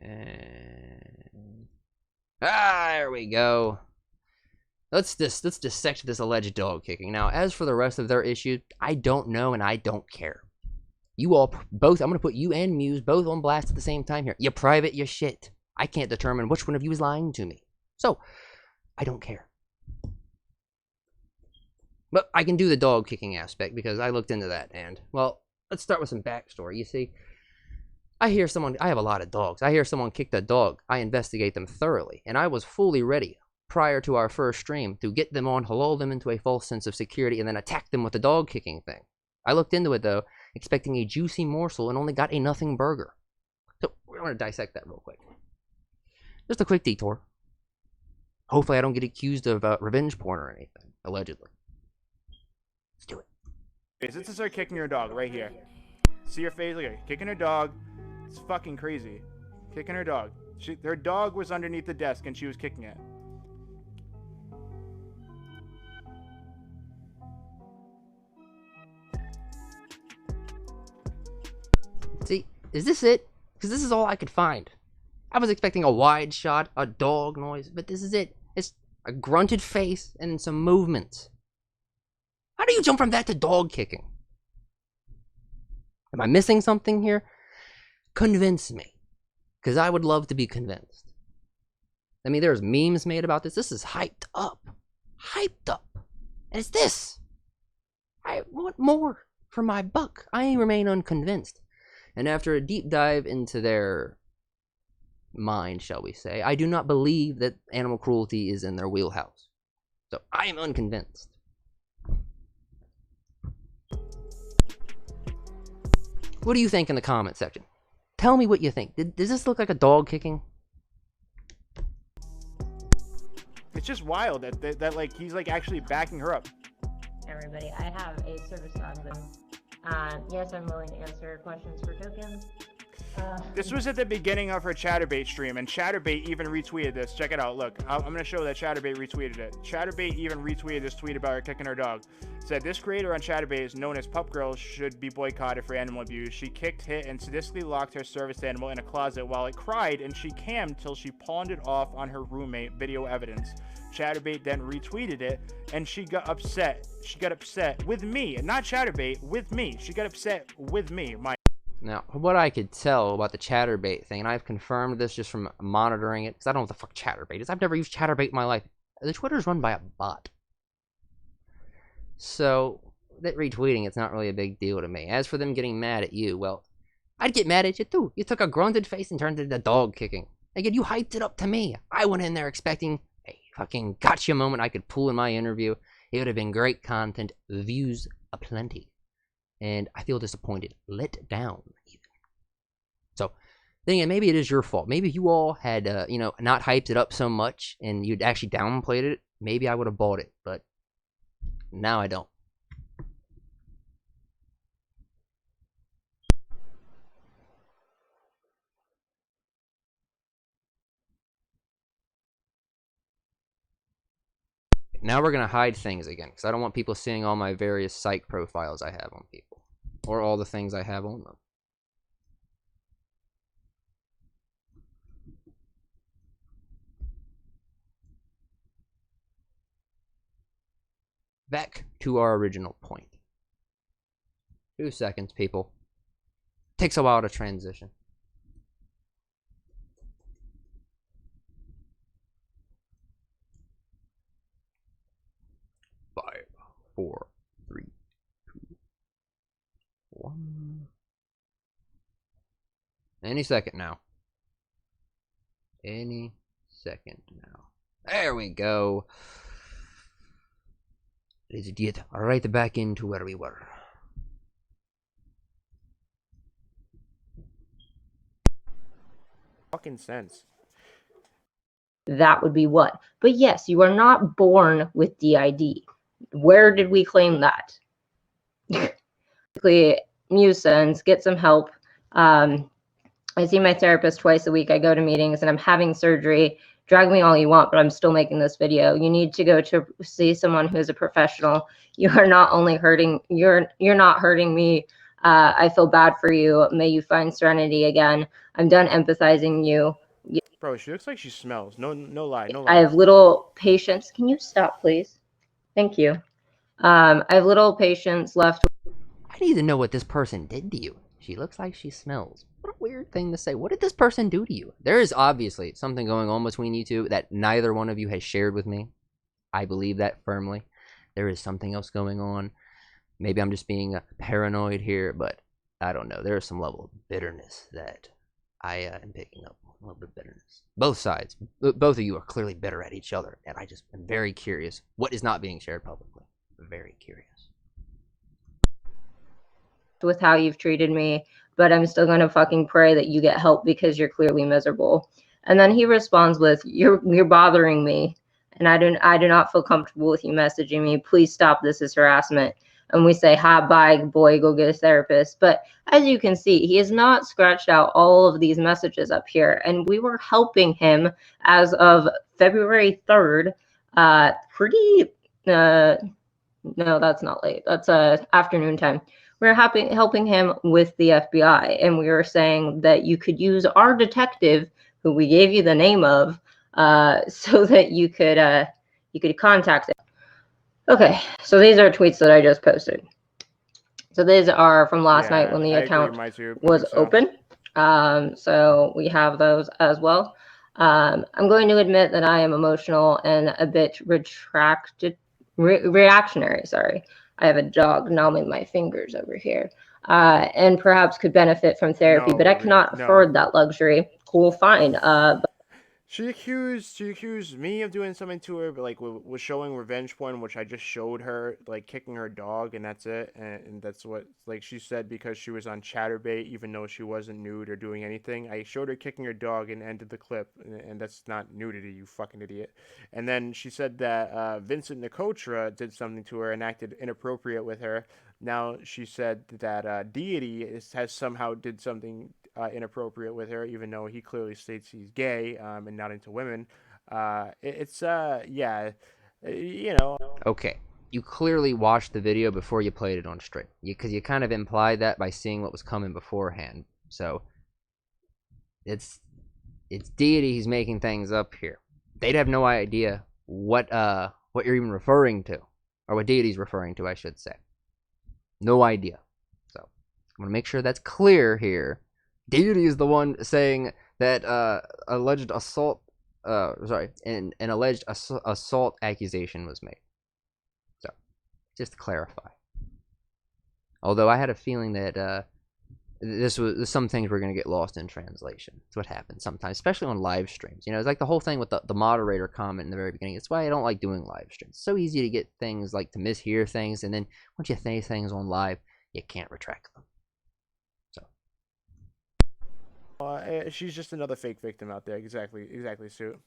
And... there we go. Let's dissect this alleged dog kicking. Now, as for the rest of their issues, I don't know and I don't care. You all both, I'm going to put you and Muse both on blast at the same time here. You private your shit. I can't determine which one of you is lying to me. So, I don't care. But I can do the dog kicking aspect because I looked into that and, well, let's start with some backstory. You see, I have a lot of dogs. I hear someone kicked a dog. I investigate them thoroughly, and I was fully ready prior to our first stream to get them on, lull them into a false sense of security, and then attack them with the dog kicking thing. I looked into it, though, expecting a juicy morsel and only got a nothing burger. So, we're going to dissect that real quick. Just a quick detour. Hopefully I don't get accused of revenge porn or anything, allegedly. Let's do it. This is her kicking her dog right here. See her face? Look at her. Kicking her dog. It's fucking crazy. Kicking her dog. Her dog was underneath the desk and she was kicking it. See, is this it? Because this is all I could find. I was expecting a wide shot, a dog noise, but this is it. It's a grunted face and some movement. How do you jump from that to dog kicking? Am I missing something here? Convince me. Because I would love to be convinced. I mean, there's memes made about this. This is hyped up. Hyped up. And it's this. I want more for my buck. I remain unconvinced. And after a deep dive into their mind, shall we say, I do not believe that animal cruelty is in their wheelhouse. So I am unconvinced. What do you think in the comment section? Tell me what you think. Does this look like a dog kicking? It's just wild that like he's like actually backing her up. Everybody, I have a service dog. Yes, I'm willing to answer questions for tokens. This was at the beginning of her Chatterbait stream, and Chatterbait even retweeted this. Check it out. Look, I'm going to show that Chatterbait retweeted it. Chatterbait even retweeted this tweet about her kicking her dog. It said, this creator on Chatterbait is known as Pup Girl, should be boycotted for animal abuse. She kicked, hit, and sadistically locked her service animal in a closet while it cried, and she cammed till she pawned it off on her roommate. Video evidence. Chatterbait then retweeted it, and she got upset. She got upset with me, not Chatterbait, with me. She got upset with me. Now, from what I could tell about the Chatterbait thing, and I've confirmed this just from monitoring it, because I don't know what the fuck Chatterbait is. I've never used Chatterbait in my life. The Twitter is run by a bot. So, that retweeting, it's not really a big deal to me. As for them getting mad at you, well, I'd get mad at you too. You took a grunted face and turned it into dog kicking. Again, you hyped it up to me. I went in there expecting a fucking gotcha moment I could pull in my interview. It would have been great content, views aplenty. and I feel disappointed, let down even. So thinking maybe it is your fault. Maybe you all had, not hyped it up so much and you'd actually downplayed it. Maybe I would have bought it, but now I don't. Now we're going to hide things again, because I don't want people seeing all my various psych profiles I have on people, or all the things I have on them. Back to our original point. 2 seconds, people. Takes a while to transition. 5, 4, 3, 2, 1. Any second now. Any second now. There we go. Let's get right back into where we were. Fucking sense. That would be what? But yes, you are not born with DID. Where did we claim that? Basically, Muse sends, get some help. I see my therapist twice a week. I go to meetings and I'm having surgery. Drag me all you want, but I'm still making this video. You need to go to see someone who is a professional. You are not only hurting, you're not hurting me. I feel bad for you. May you find serenity again. I'm done empathizing you. Bro, she looks like she smells. No lie, no I lie. have little patience. Can you stop, please? Thank you. I have little patience left. I need to know what this person did to you. She looks like she smells. What a weird thing to say. What did this person do to you? There is obviously something going on between you two that neither one of you has shared with me. I believe that firmly. There is something else going on. Maybe I'm just being paranoid here, but I don't know. There is some level of bitterness that I am picking up. A little bit of bitterness. Both sides. Both of you are clearly bitter at each other, and I just am very curious what is not being shared publicly. Very curious. With how you've treated me, but I'm still going to fucking pray that you get help because you're clearly miserable. And then he responds with, you're bothering me, and I do not feel comfortable with you messaging me. Please stop. This is harassment. And we say, hi, bye, boy, go get a therapist. But as you can see, he has not scratched out all of these messages up here. And we were helping him as of February 3rd, no, that's not late. That's afternoon time. We're helping him with the FBI, and we were saying that you could use our detective, who we gave you the name of, so that you could contact him. Okay, so these are tweets that I just posted. So these are from last night when the account was open. So we have those as well. I'm going to admit that I am emotional and a bit reactionary. Sorry, I have a dog gnawing my fingers over here, and perhaps could benefit from therapy, but I cannot afford that luxury. Cool, fine. She accused me of doing something to her, but like was showing revenge porn, which I just showed her, like kicking her dog, and that's it. And that's what, like she said, because she was on Chatterbait, even though she wasn't nude or doing anything. I showed her kicking her dog and ended the clip, and that's not nudity, you fucking idiot. And then she said that Vincent Nicotra did something to her and acted inappropriate with her. Now she said that Deity has somehow did something inappropriate with her, even though he clearly states he's gay and not into women. Yeah, you know. Okay, you clearly watched the video before you played it on stream, because you kind of implied that by seeing what was coming beforehand. So it's Deity. He's making things up here. They'd have no idea what you're even referring to, or what Deity's referring to, I should say. No idea. So I'm gonna make sure that's clear here. Deity is the one saying that alleged assault, an alleged assault accusation was made. So, just to clarify. Although I had a feeling that some things were going to get lost in translation. That's what happens sometimes, especially on live streams. You know, it's like the whole thing with the moderator comment in the very beginning. It's why I don't like doing live streams. It's so easy to get things like to mishear things, and then once you say things on live, you can't retract them. So. She's just another fake victim out there. Exactly, Sue.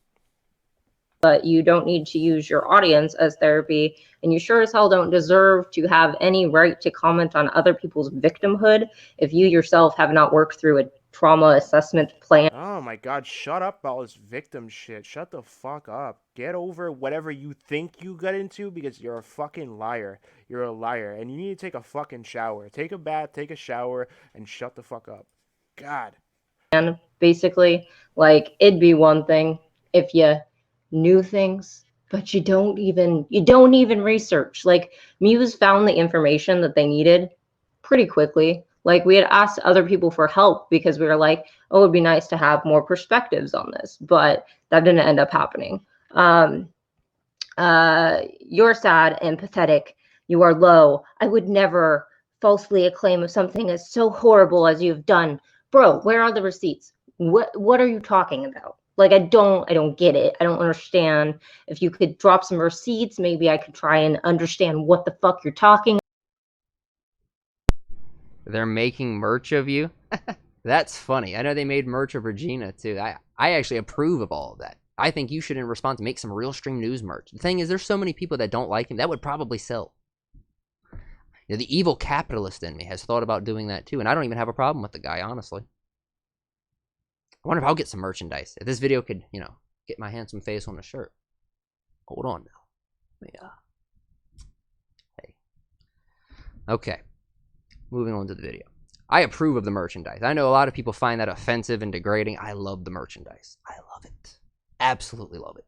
But you don't need to use your audience as therapy, and you sure as hell don't deserve to have any right to comment on other people's victimhood if you yourself have not worked through a trauma assessment plan. Oh my god, shut up about this victim shit. Shut the fuck up. Get over whatever you think you got into, because you're a fucking liar. You're a liar, and you need to take a fucking shower. Take a bath, take a shower, and shut the fuck up. God. Basically, like, it'd be one thing if you knew things, but you don't even research. Like, Muse found the information that they needed pretty quickly. Like, we had asked other people for help because we were like, oh, it'd be nice to have more perspectives on this, but that didn't end up happening. You're sad and pathetic. You are low. I would never falsely acclaim something as so horrible as you've done. Bro, where are the receipts? What are you talking about? Like, I don't get it. I don't understand. If you could drop some receipts, maybe I could try and understand what the fuck you're talking. They're making merch of you? That's funny. I know they made merch of Regina too. I actually approve of all of that. I think you should, in response, make some Real Stream News merch. The thing is, there's so many people that don't like him. That would probably sell. You know, the evil capitalist in me has thought about doing that too, and I don't even have a problem with the guy, honestly. I wonder if I'll get some merchandise. If this video could, you know, get my handsome face on a shirt. Hold on now. Yeah. Hey. Okay. Moving on to the video. I approve of the merchandise. I know a lot of people find that offensive and degrading. I love the merchandise. I love it. Absolutely love it.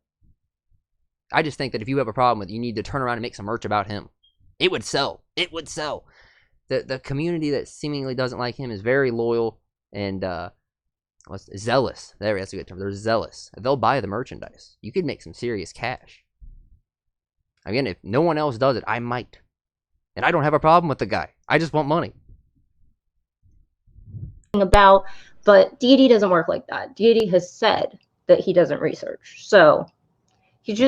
I just think that if you have a problem with it, you need to turn around and make some merch about him. It would sell. It would sell. The community that seemingly doesn't like him is very loyal and zealous. That's a good term. They're zealous. They'll buy the merchandise. You could make some serious cash. Again, if no one else does it, I might. And I don't have a problem with the guy. I just want money. About, but Deity doesn't work like that. Deity has said that he doesn't research. So she's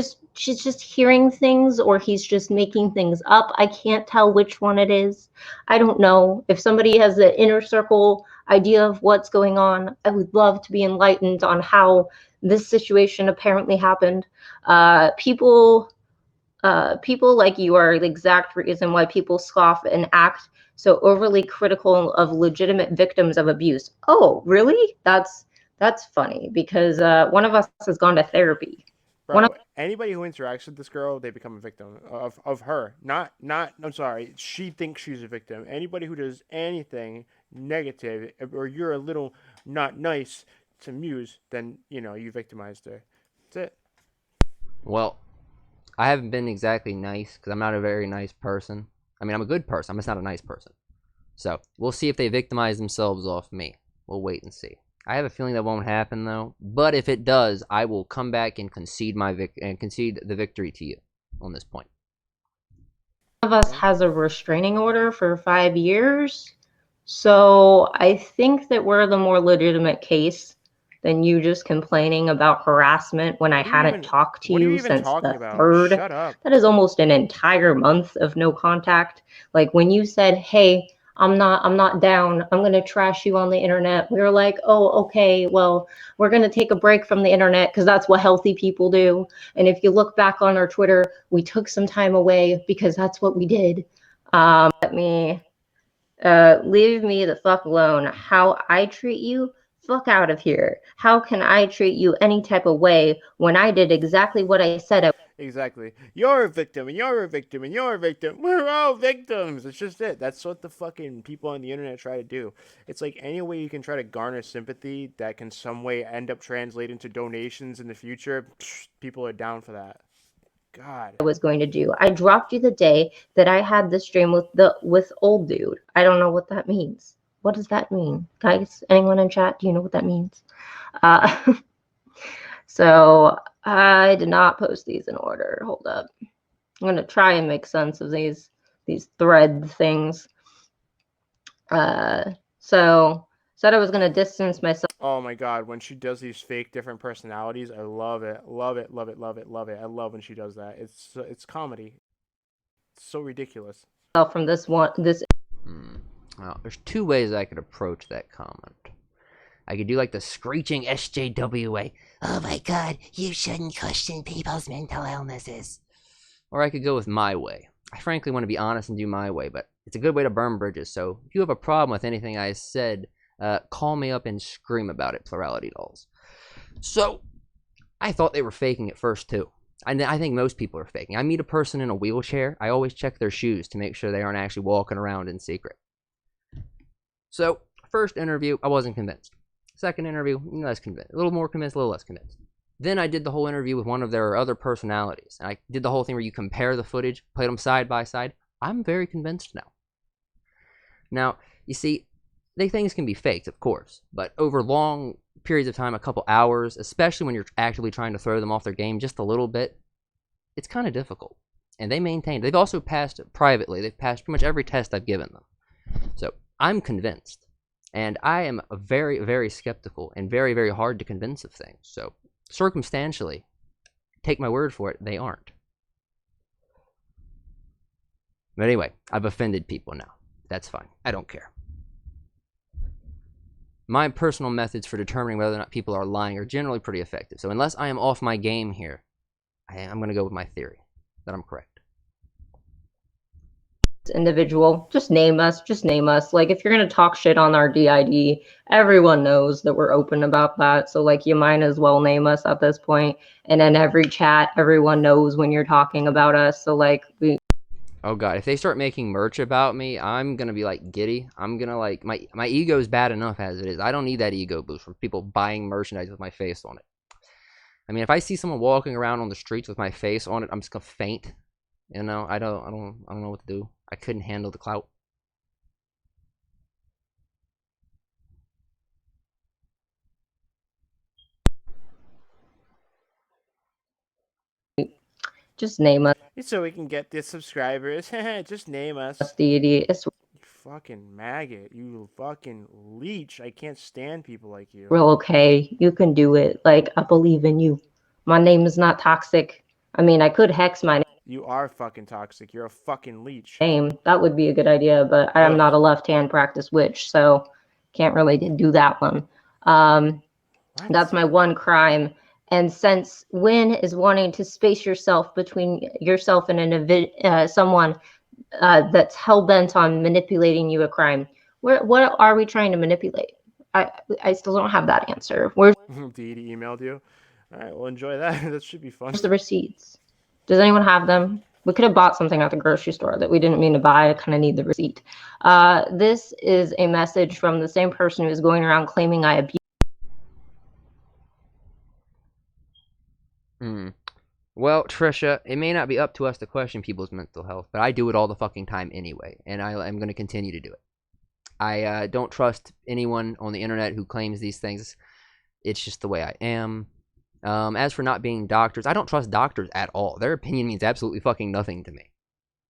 just hearing things, or he's just making things up. I can't tell which one it is. I don't know. If somebody has the inner circle idea of what's going on, I would love to be enlightened on how this situation apparently happened. People like you are the exact reason why people scoff and act so overly critical of legitimate victims of abuse. Oh, really? That's funny, because one of us has gone to therapy. Bro, anybody who interacts with this girl, they become a victim of her. Not, I'm sorry, she thinks she's a victim. Anybody who does anything negative, or you're a little not nice to Muse, then, you know, you victimized her. That's it. Well, I haven't been exactly nice, because I'm not a very nice person. I mean, I'm a good person. I'm just not a nice person. So, we'll see if they victimize themselves off me. We'll wait and see. I have a feeling that won't happen, though. But if it does, I will come back and concede the victory to you on this point. One of us has a restraining order for 5 years. So, I think that we're the more legitimate case than you just complaining about harassment when I hadn't talked to you since the 3rd. Shut up. That is almost an entire month of no contact. Like, when you said, hey, I'm not down, I'm going to trash you on the internet, we were like, oh, okay, well, we're going to take a break from the internet because that's what healthy people do. And if you look back on our Twitter, we took some time away because that's what we did. Let me leave me the fuck alone. How I treat you? Fuck out of here. How can I treat you any type of way when I did exactly what I said? Exactly. You're a victim, and you're a victim, and you're a victim. We're all victims. It's just it. That's what the fucking people on the internet try to do. It's like any way you can try to garner sympathy that can some way end up translating to donations in the future, people are down for that. God. I was going to do. I dropped you the day that I had the stream with old dude. I don't know what that means. What does that mean? Guys, anyone in chat, do you know what that means? So I did not post these in order. Hold up. I'm going to try and make sense of these thread things. So said I was going to distance myself. Oh my God, when she does these fake different personalities, I love it. Love it, love it, love it, love it. I love when she does that. It's comedy. It's so ridiculous. From this Well, there's two ways I could approach that comment. I could do like the screeching SJW way. Oh my god, you shouldn't question people's mental illnesses. Or I could go with my way. I frankly want to be honest and do my way, but it's a good way to burn bridges. So if you have a problem with anything I said, call me up and scream about it, plurality dolls. So I thought they were faking it first too. I think most people are faking. I meet a person in a wheelchair, I always check their shoes to make sure they aren't actually walking around in secret. So, first interview, I wasn't convinced. Second interview, less convinced. A little more convinced, a little less convinced. Then I did the whole interview with one of their other personalities. And I did the whole thing where you compare the footage, play them side by side. I'm very convinced now. Now, you see, things can be faked, of course. But over long periods of time, a couple hours, especially when you're actively trying to throw them off their game just a little bit, it's kind of difficult. And they maintained. They've also passed privately. They've passed pretty much every test I've given them. So, I'm convinced. And I am very, very skeptical and very, very hard to convince of things. So, circumstantially, take my word for it, they aren't. But anyway, I've offended people now. That's fine. I don't care. My personal methods for determining whether or not people are lying are generally pretty effective. So unless I am off my game here, I'm going to go with my theory that I'm correct. Individual, just name us. Like, if you're going to talk shit on our DID, everyone knows that we're open about that. So, like, you might as well name us at this point. And in every chat, everyone knows when you're talking about us. So, like, oh god, if they start making merch about me, I'm gonna be like giddy. I'm gonna like my ego's bad enough as it is. I don't need that ego boost from people buying merchandise with my face on it. I mean, if I see someone walking around on the streets with my face on it, I'm just gonna faint. You know, I don't know what to do. I couldn't handle the clout. just name us. So we can get the subscribers. Just name us. Deity. It's You fucking maggot. You fucking leech. I can't stand people like you. real okay. You can do it. Like, I believe in you. My name is not toxic. I mean, I could hex my You are fucking toxic. You're a fucking leech. name. That would be a good idea, but I am not a left-hand practice witch, so can't really do that one. That's my one crime. And since Win is wanting to space yourself between yourself and someone that's hell-bent on manipulating you a crime, what are we trying to manipulate? I still don't have that answer. Where's Deity emailed you? All right, well, enjoy that. That should be fun. the receipts? Does anyone have them? We could have bought something at the grocery store that we didn't mean to buy. I kind of need the receipt. This is a message from the same person who is going around claiming I abuse. Well, Trisha, it may not be up to us to question people's mental health, but I do it all the fucking time anyway, and I'm going to continue to do it. I don't trust anyone on the internet who claims these things. It's just the way I am. As for not being doctors, I don't trust doctors at all. Their opinion means absolutely fucking nothing to me.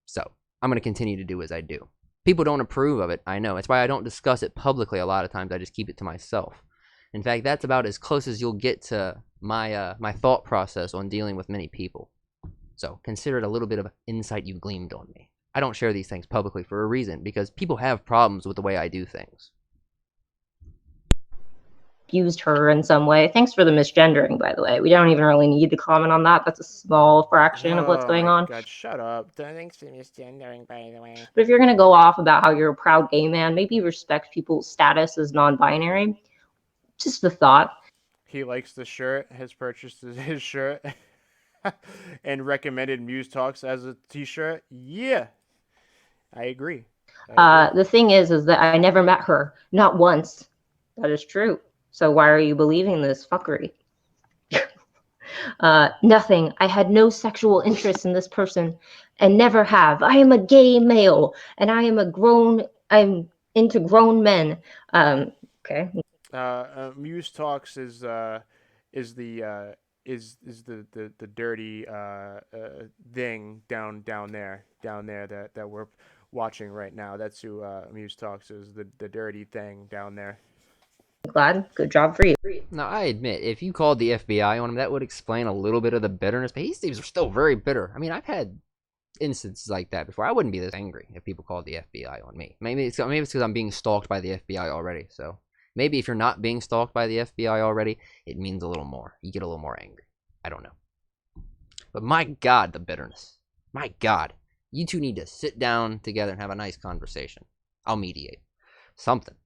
So, I'm going to continue to do as I do. People don't approve of it, I know. It's why I don't discuss it publicly a lot of times. I just keep it to myself. In fact, that's about as close as you'll get to my my thought process on dealing with many people. So, consider it a little bit of insight you gleaned on me. I don't share these things publicly for a reason, because people have problems with the way I do things. Abused her in some way. Thanks for the misgendering, by the way. We don't even really need to comment on that. That's a small fraction of what's going on. God, shut up. Thanks for misgendering, by the way. But if you're going to go off about how you're a proud gay man, maybe respect people's status as non-binary. Just the thought. He likes the shirt, has purchased his shirt, and recommended Muse Talks as a t-shirt. Yeah, I agree. The thing is that I never met her. Not once. That is true. So why are you believing this fuckery? Nothing. I had no sexual interest in this person and never have. I am a gay male and I'm into grown men. Okay. Muse Talks is the dirty thing down there that we're watching right now. That's who Muse Talks is, the dirty thing down there. Glad. Good job for you. Now, I admit, if you called the FBI on him, that would explain a little bit of the bitterness, but he seems still very bitter. I mean, I've had instances like that before. I wouldn't be this angry if people called the FBI on me. Maybe it's because I'm being stalked by the FBI already. So maybe if you're not being stalked by the FBI already, it means a little more. You get a little more angry. I don't know. But my God, the bitterness. My God. You two need to sit down together and have a nice conversation. I'll mediate. Something.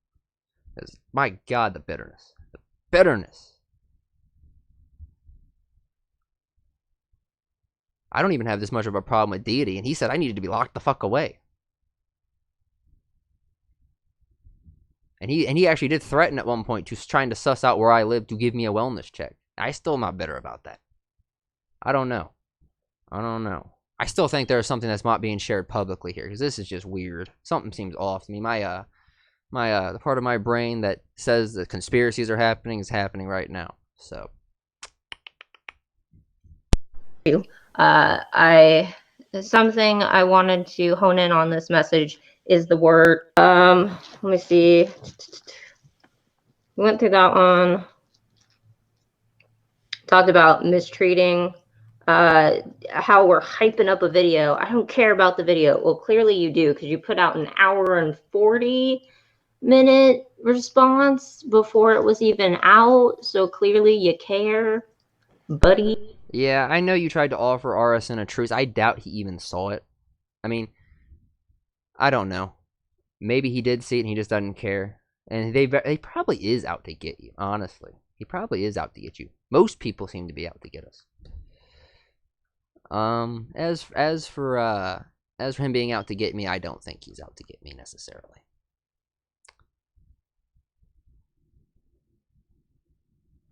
Because my God, the bitterness. The bitterness. I don't even have this much of a problem with Deity, and he said I needed to be locked the fuck away. And he actually did threaten at one point to trying to suss out where I live to give me a wellness check. I still am not bitter about that. I don't know. I still think there's something that's not being shared publicly here, because this is just weird. Something seems off to me. The part of my brain that says the conspiracies are happening is happening right now. So something I wanted to hone in on this message is the word. Let me see. We went through that one. Talked about mistreating. How we're hyping up a video. I don't care about the video. Well, clearly you do, because you put out an hour and 40-minute response before it was even out. So clearly you care, buddy. yeah, I know you tried to offer RSN a truce. I doubt he even saw it. I mean, I don't know. Maybe he did see it and he just doesn't care. And he probably is out to get you, honestly. He probably is out to get you. Most people seem to be out to get us. As for him being out to get me, I don't think he's out to get me necessarily.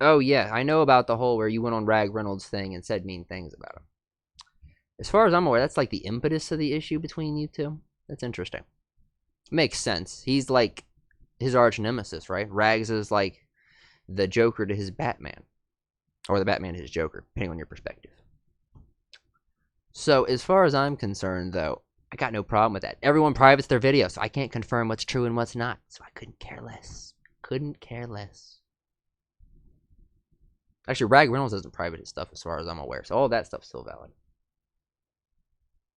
Oh yeah, I know about the whole where you went on Rag Reynolds' thing and said mean things about him. As far as I'm aware, that's like the impetus of the issue between you two. That's interesting. Makes sense. He's like his arch nemesis, right? Rags is like the Joker to his Batman. Or the Batman to his Joker, depending on your perspective. So, as far as I'm concerned, though, I got no problem with that. Everyone privates their videos, so I can't confirm what's true and what's not. So I couldn't care less. Couldn't care less. Actually, Rag Reynolds doesn't private his stuff as far as I'm aware, so all that stuff's still valid.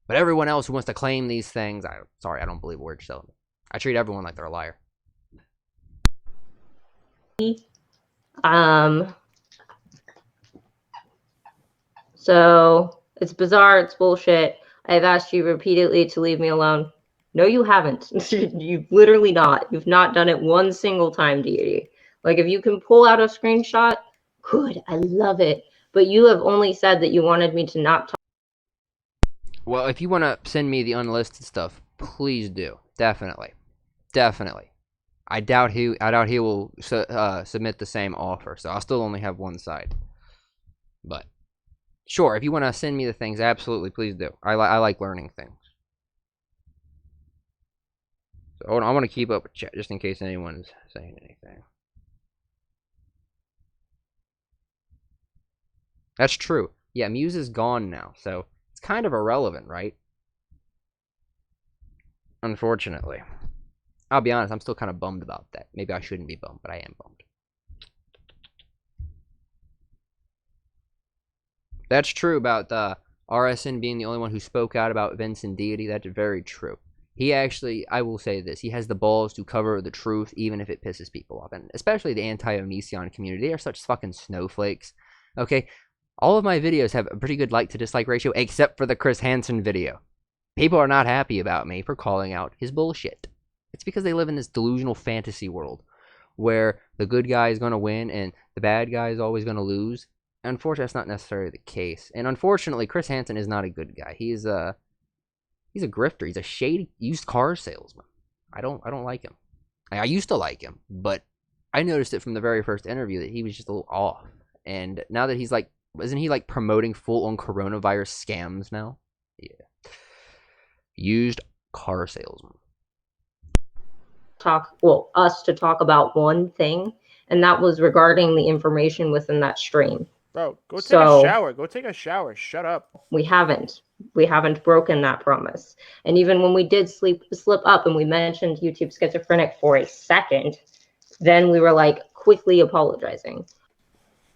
But everyone else who wants to claim these things, sorry, I don't believe a word you're telling me. I treat everyone like they're a liar. So it's bizarre, it's bullshit. I've asked you repeatedly to leave me alone. No, you haven't. You've literally not. You've not done it one single time, Deity. Like, if you can pull out a screenshot, good, I love it. But you have only said that you wanted me to not talk. Well, if you want to send me the unlisted stuff, please do. Definitely. Definitely. I doubt he will submit the same offer, so I'll still only have one side. But sure, if you want to send me the things, absolutely, please do. I like learning things. So I want to keep up with chat just in case anyone's saying anything. That's true. Yeah, Muse is gone now, so it's kind of irrelevant, right? Unfortunately. I'll be honest, I'm still kind of bummed about that. Maybe I shouldn't be bummed, but I am bummed. That's true about RSN being the only one who spoke out about Vince and Deity. That's very true. He actually, I will say this, he has the balls to cover the truth even if it pisses people off. And especially the anti-Onision community. They are such fucking snowflakes. Okay? All of my videos have a pretty good like to dislike ratio, except for the Chris Hansen video. People are not happy about me for calling out his bullshit. It's because they live in this delusional fantasy world where the good guy is going to win and the bad guy is always going to lose. Unfortunately, that's not necessarily the case. And unfortunately, Chris Hansen is not a good guy. He's a grifter. He's a shady used car salesman. I don't like him. I used to like him, but I noticed it from the very first interview that he was just a little off. And now that he's like, isn't he like promoting full-on coronavirus scams now? Yeah. Used car salesman. Us to talk about one thing, and that was regarding the information within that stream. Bro, go take a shower. Go take a shower. Shut up. We haven't broken that promise. And even when we did slip up and we mentioned YouTube Schizophrenic for a second, then we were like quickly apologizing.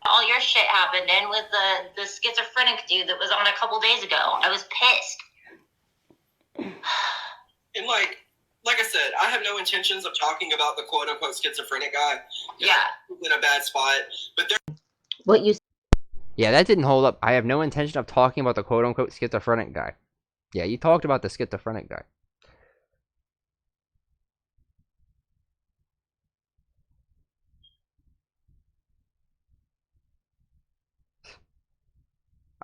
All your shit happened, and with the schizophrenic dude that was on a couple days ago, I was pissed. And like I said, I have no intentions of talking about the quote unquote schizophrenic guy. Yeah. He's in a bad spot. But What you Yeah, that didn't hold up. I have no intention of talking about the quote-unquote schizophrenic guy. Yeah, you talked about the schizophrenic guy.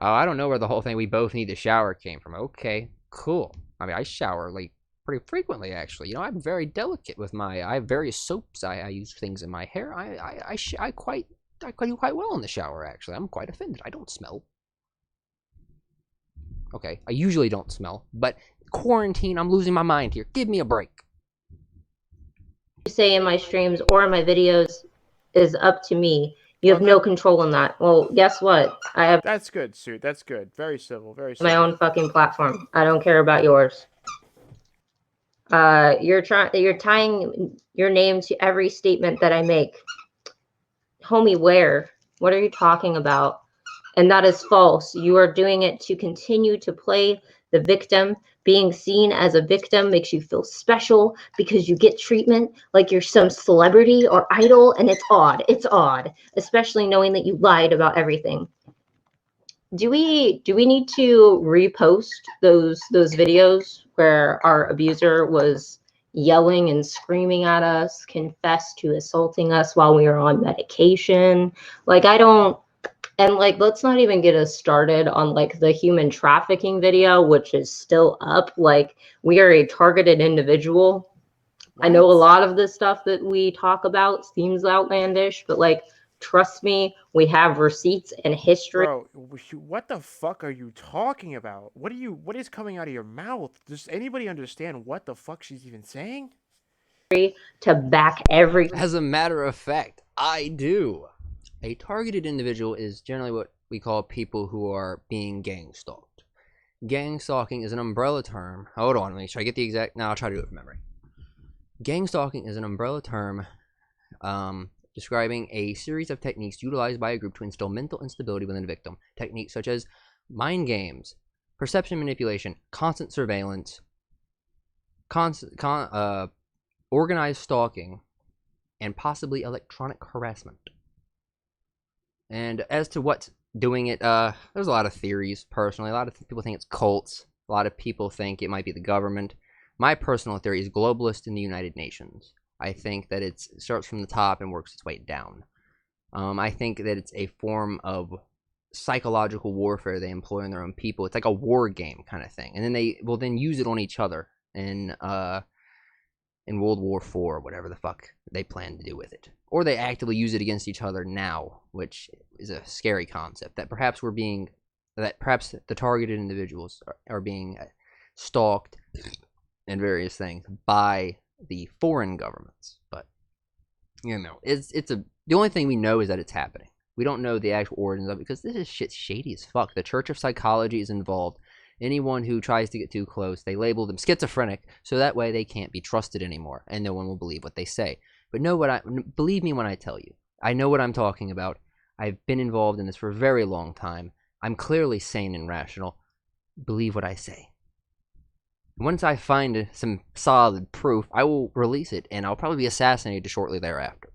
Oh, I don't know where the whole thing we both need to shower came from. Okay, cool. I mean, I shower, like, pretty frequently, actually. You know, I'm very delicate with I have various soaps. I use things in my hair. I do quite well in the shower, actually. I'm quite offended. I don't smell. Okay, I usually don't smell, but quarantine, I'm losing my mind here. Give me a break. say in my streams or in my videos is up to me. You have no control on that. Well, guess what? I have That's good, Sue. That's good. Very civil. Very my civil. own fucking platform. I don't care about yours. You're tying your name to every statement that I make. Homie, where? What are you talking about? And that is false. You are doing it to continue to play the victim. Being seen as a victim makes you feel special because you get treatment like you're some celebrity or idol, and it's odd. It's odd, especially knowing that you lied about everything. Do we need to repost those videos where our abuser was yelling and screaming at us, confessed to assaulting us while we were on medication? Like, I don't. And like, let's not even get us started on like the human trafficking video, which is still up. Like, we are a targeted individual. What? I know a lot of the stuff that we talk about seems outlandish, but like, trust me, we have receipts and history. Bro, what the fuck are you talking about? What is coming out of your mouth? Does anybody understand what the fuck she's even saying? To back every. As a matter of fact, I do. A targeted individual is generally what we call people who are being gang stalked. Gang stalking is an umbrella term. Hold on, let me try to get the exact. No, I'll try to do it from memory. Gang stalking is an umbrella term describing a series of techniques utilized by a group to instill mental instability within a victim. Techniques such as mind games, perception manipulation, constant surveillance, organized stalking, and possibly electronic harassment. And as to what's doing it, there's a lot of theories, personally. A lot of people think it's cults. A lot of people think it might be the government. My personal theory is globalist in the United Nations. I think that it starts from the top and works its way down. I think that it's a form of psychological warfare they employ on their own people. It's like a war game kind of thing. And then they will then use it on each other in World War IV or whatever the fuck they plan to do with it. Or they actively use it against each other now, which is a scary concept. That perhaps perhaps the targeted individuals are being stalked and various things by the foreign governments. But you know, the only thing we know is that it's happening. We don't know the actual origins of it because this is shit shady as fuck. The Church of Psychology is involved. Anyone who tries to get too close, they label them schizophrenic, so that way they can't be trusted anymore, and no one will believe what they say. But believe me when I tell you, I know what I'm talking about. I've been involved in this for a very long time. I'm clearly sane and rational. Believe what I say. Once I find some solid proof, I will release it, and I'll probably be assassinated shortly thereafter.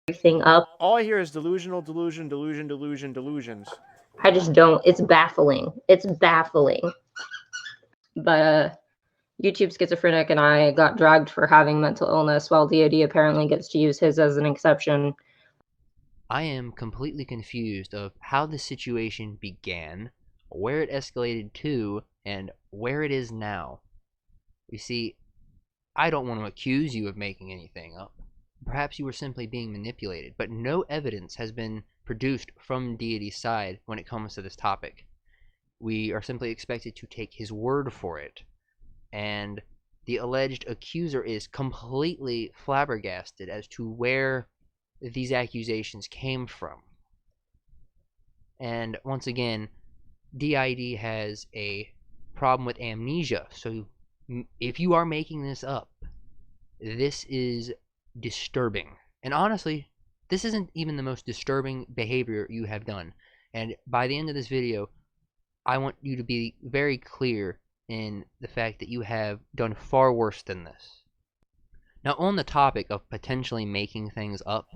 Everything up. All I hear is delusions. I just don't. It's baffling. It's baffling. But YouTube Schizophrenic and I got dragged for having mental illness, while Deity apparently gets to use his as an exception. I am completely confused of how the situation began, where it escalated to, and where it is now. You see, I don't want to accuse you of making anything up. Perhaps you were simply being manipulated, but no evidence has been produced from Deity's side when it comes to this topic. We are simply expected to take his word for it, and the alleged accuser is completely flabbergasted as to where these accusations came from. And once again, DID has a problem with amnesia, so If you are making this up, this is disturbing. And honestly, this isn't even the most disturbing behavior you have done. And by the end of this video, I want you to be very clear in the fact that you have done far worse than this. Now, on the topic of potentially making things up,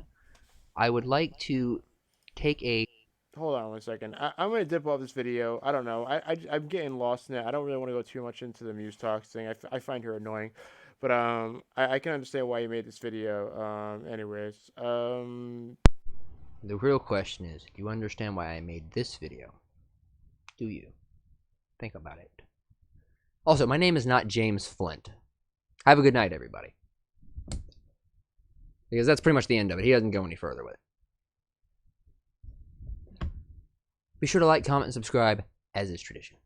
I would like to take a... Hold on 1 second. I'm going to dip off this video. I don't know. I'm getting lost in it. I don't really want to go too much into the Muse Talks thing. I find her annoying. But I can understand why you made this video. Anyways. The real question is, do you understand why I made this video? Do you? Think about it. Also, my name is not James Flint. Have a good night, everybody. Because that's pretty much the end of it. He doesn't go any further with it. Be sure to like, comment, and subscribe, as is tradition.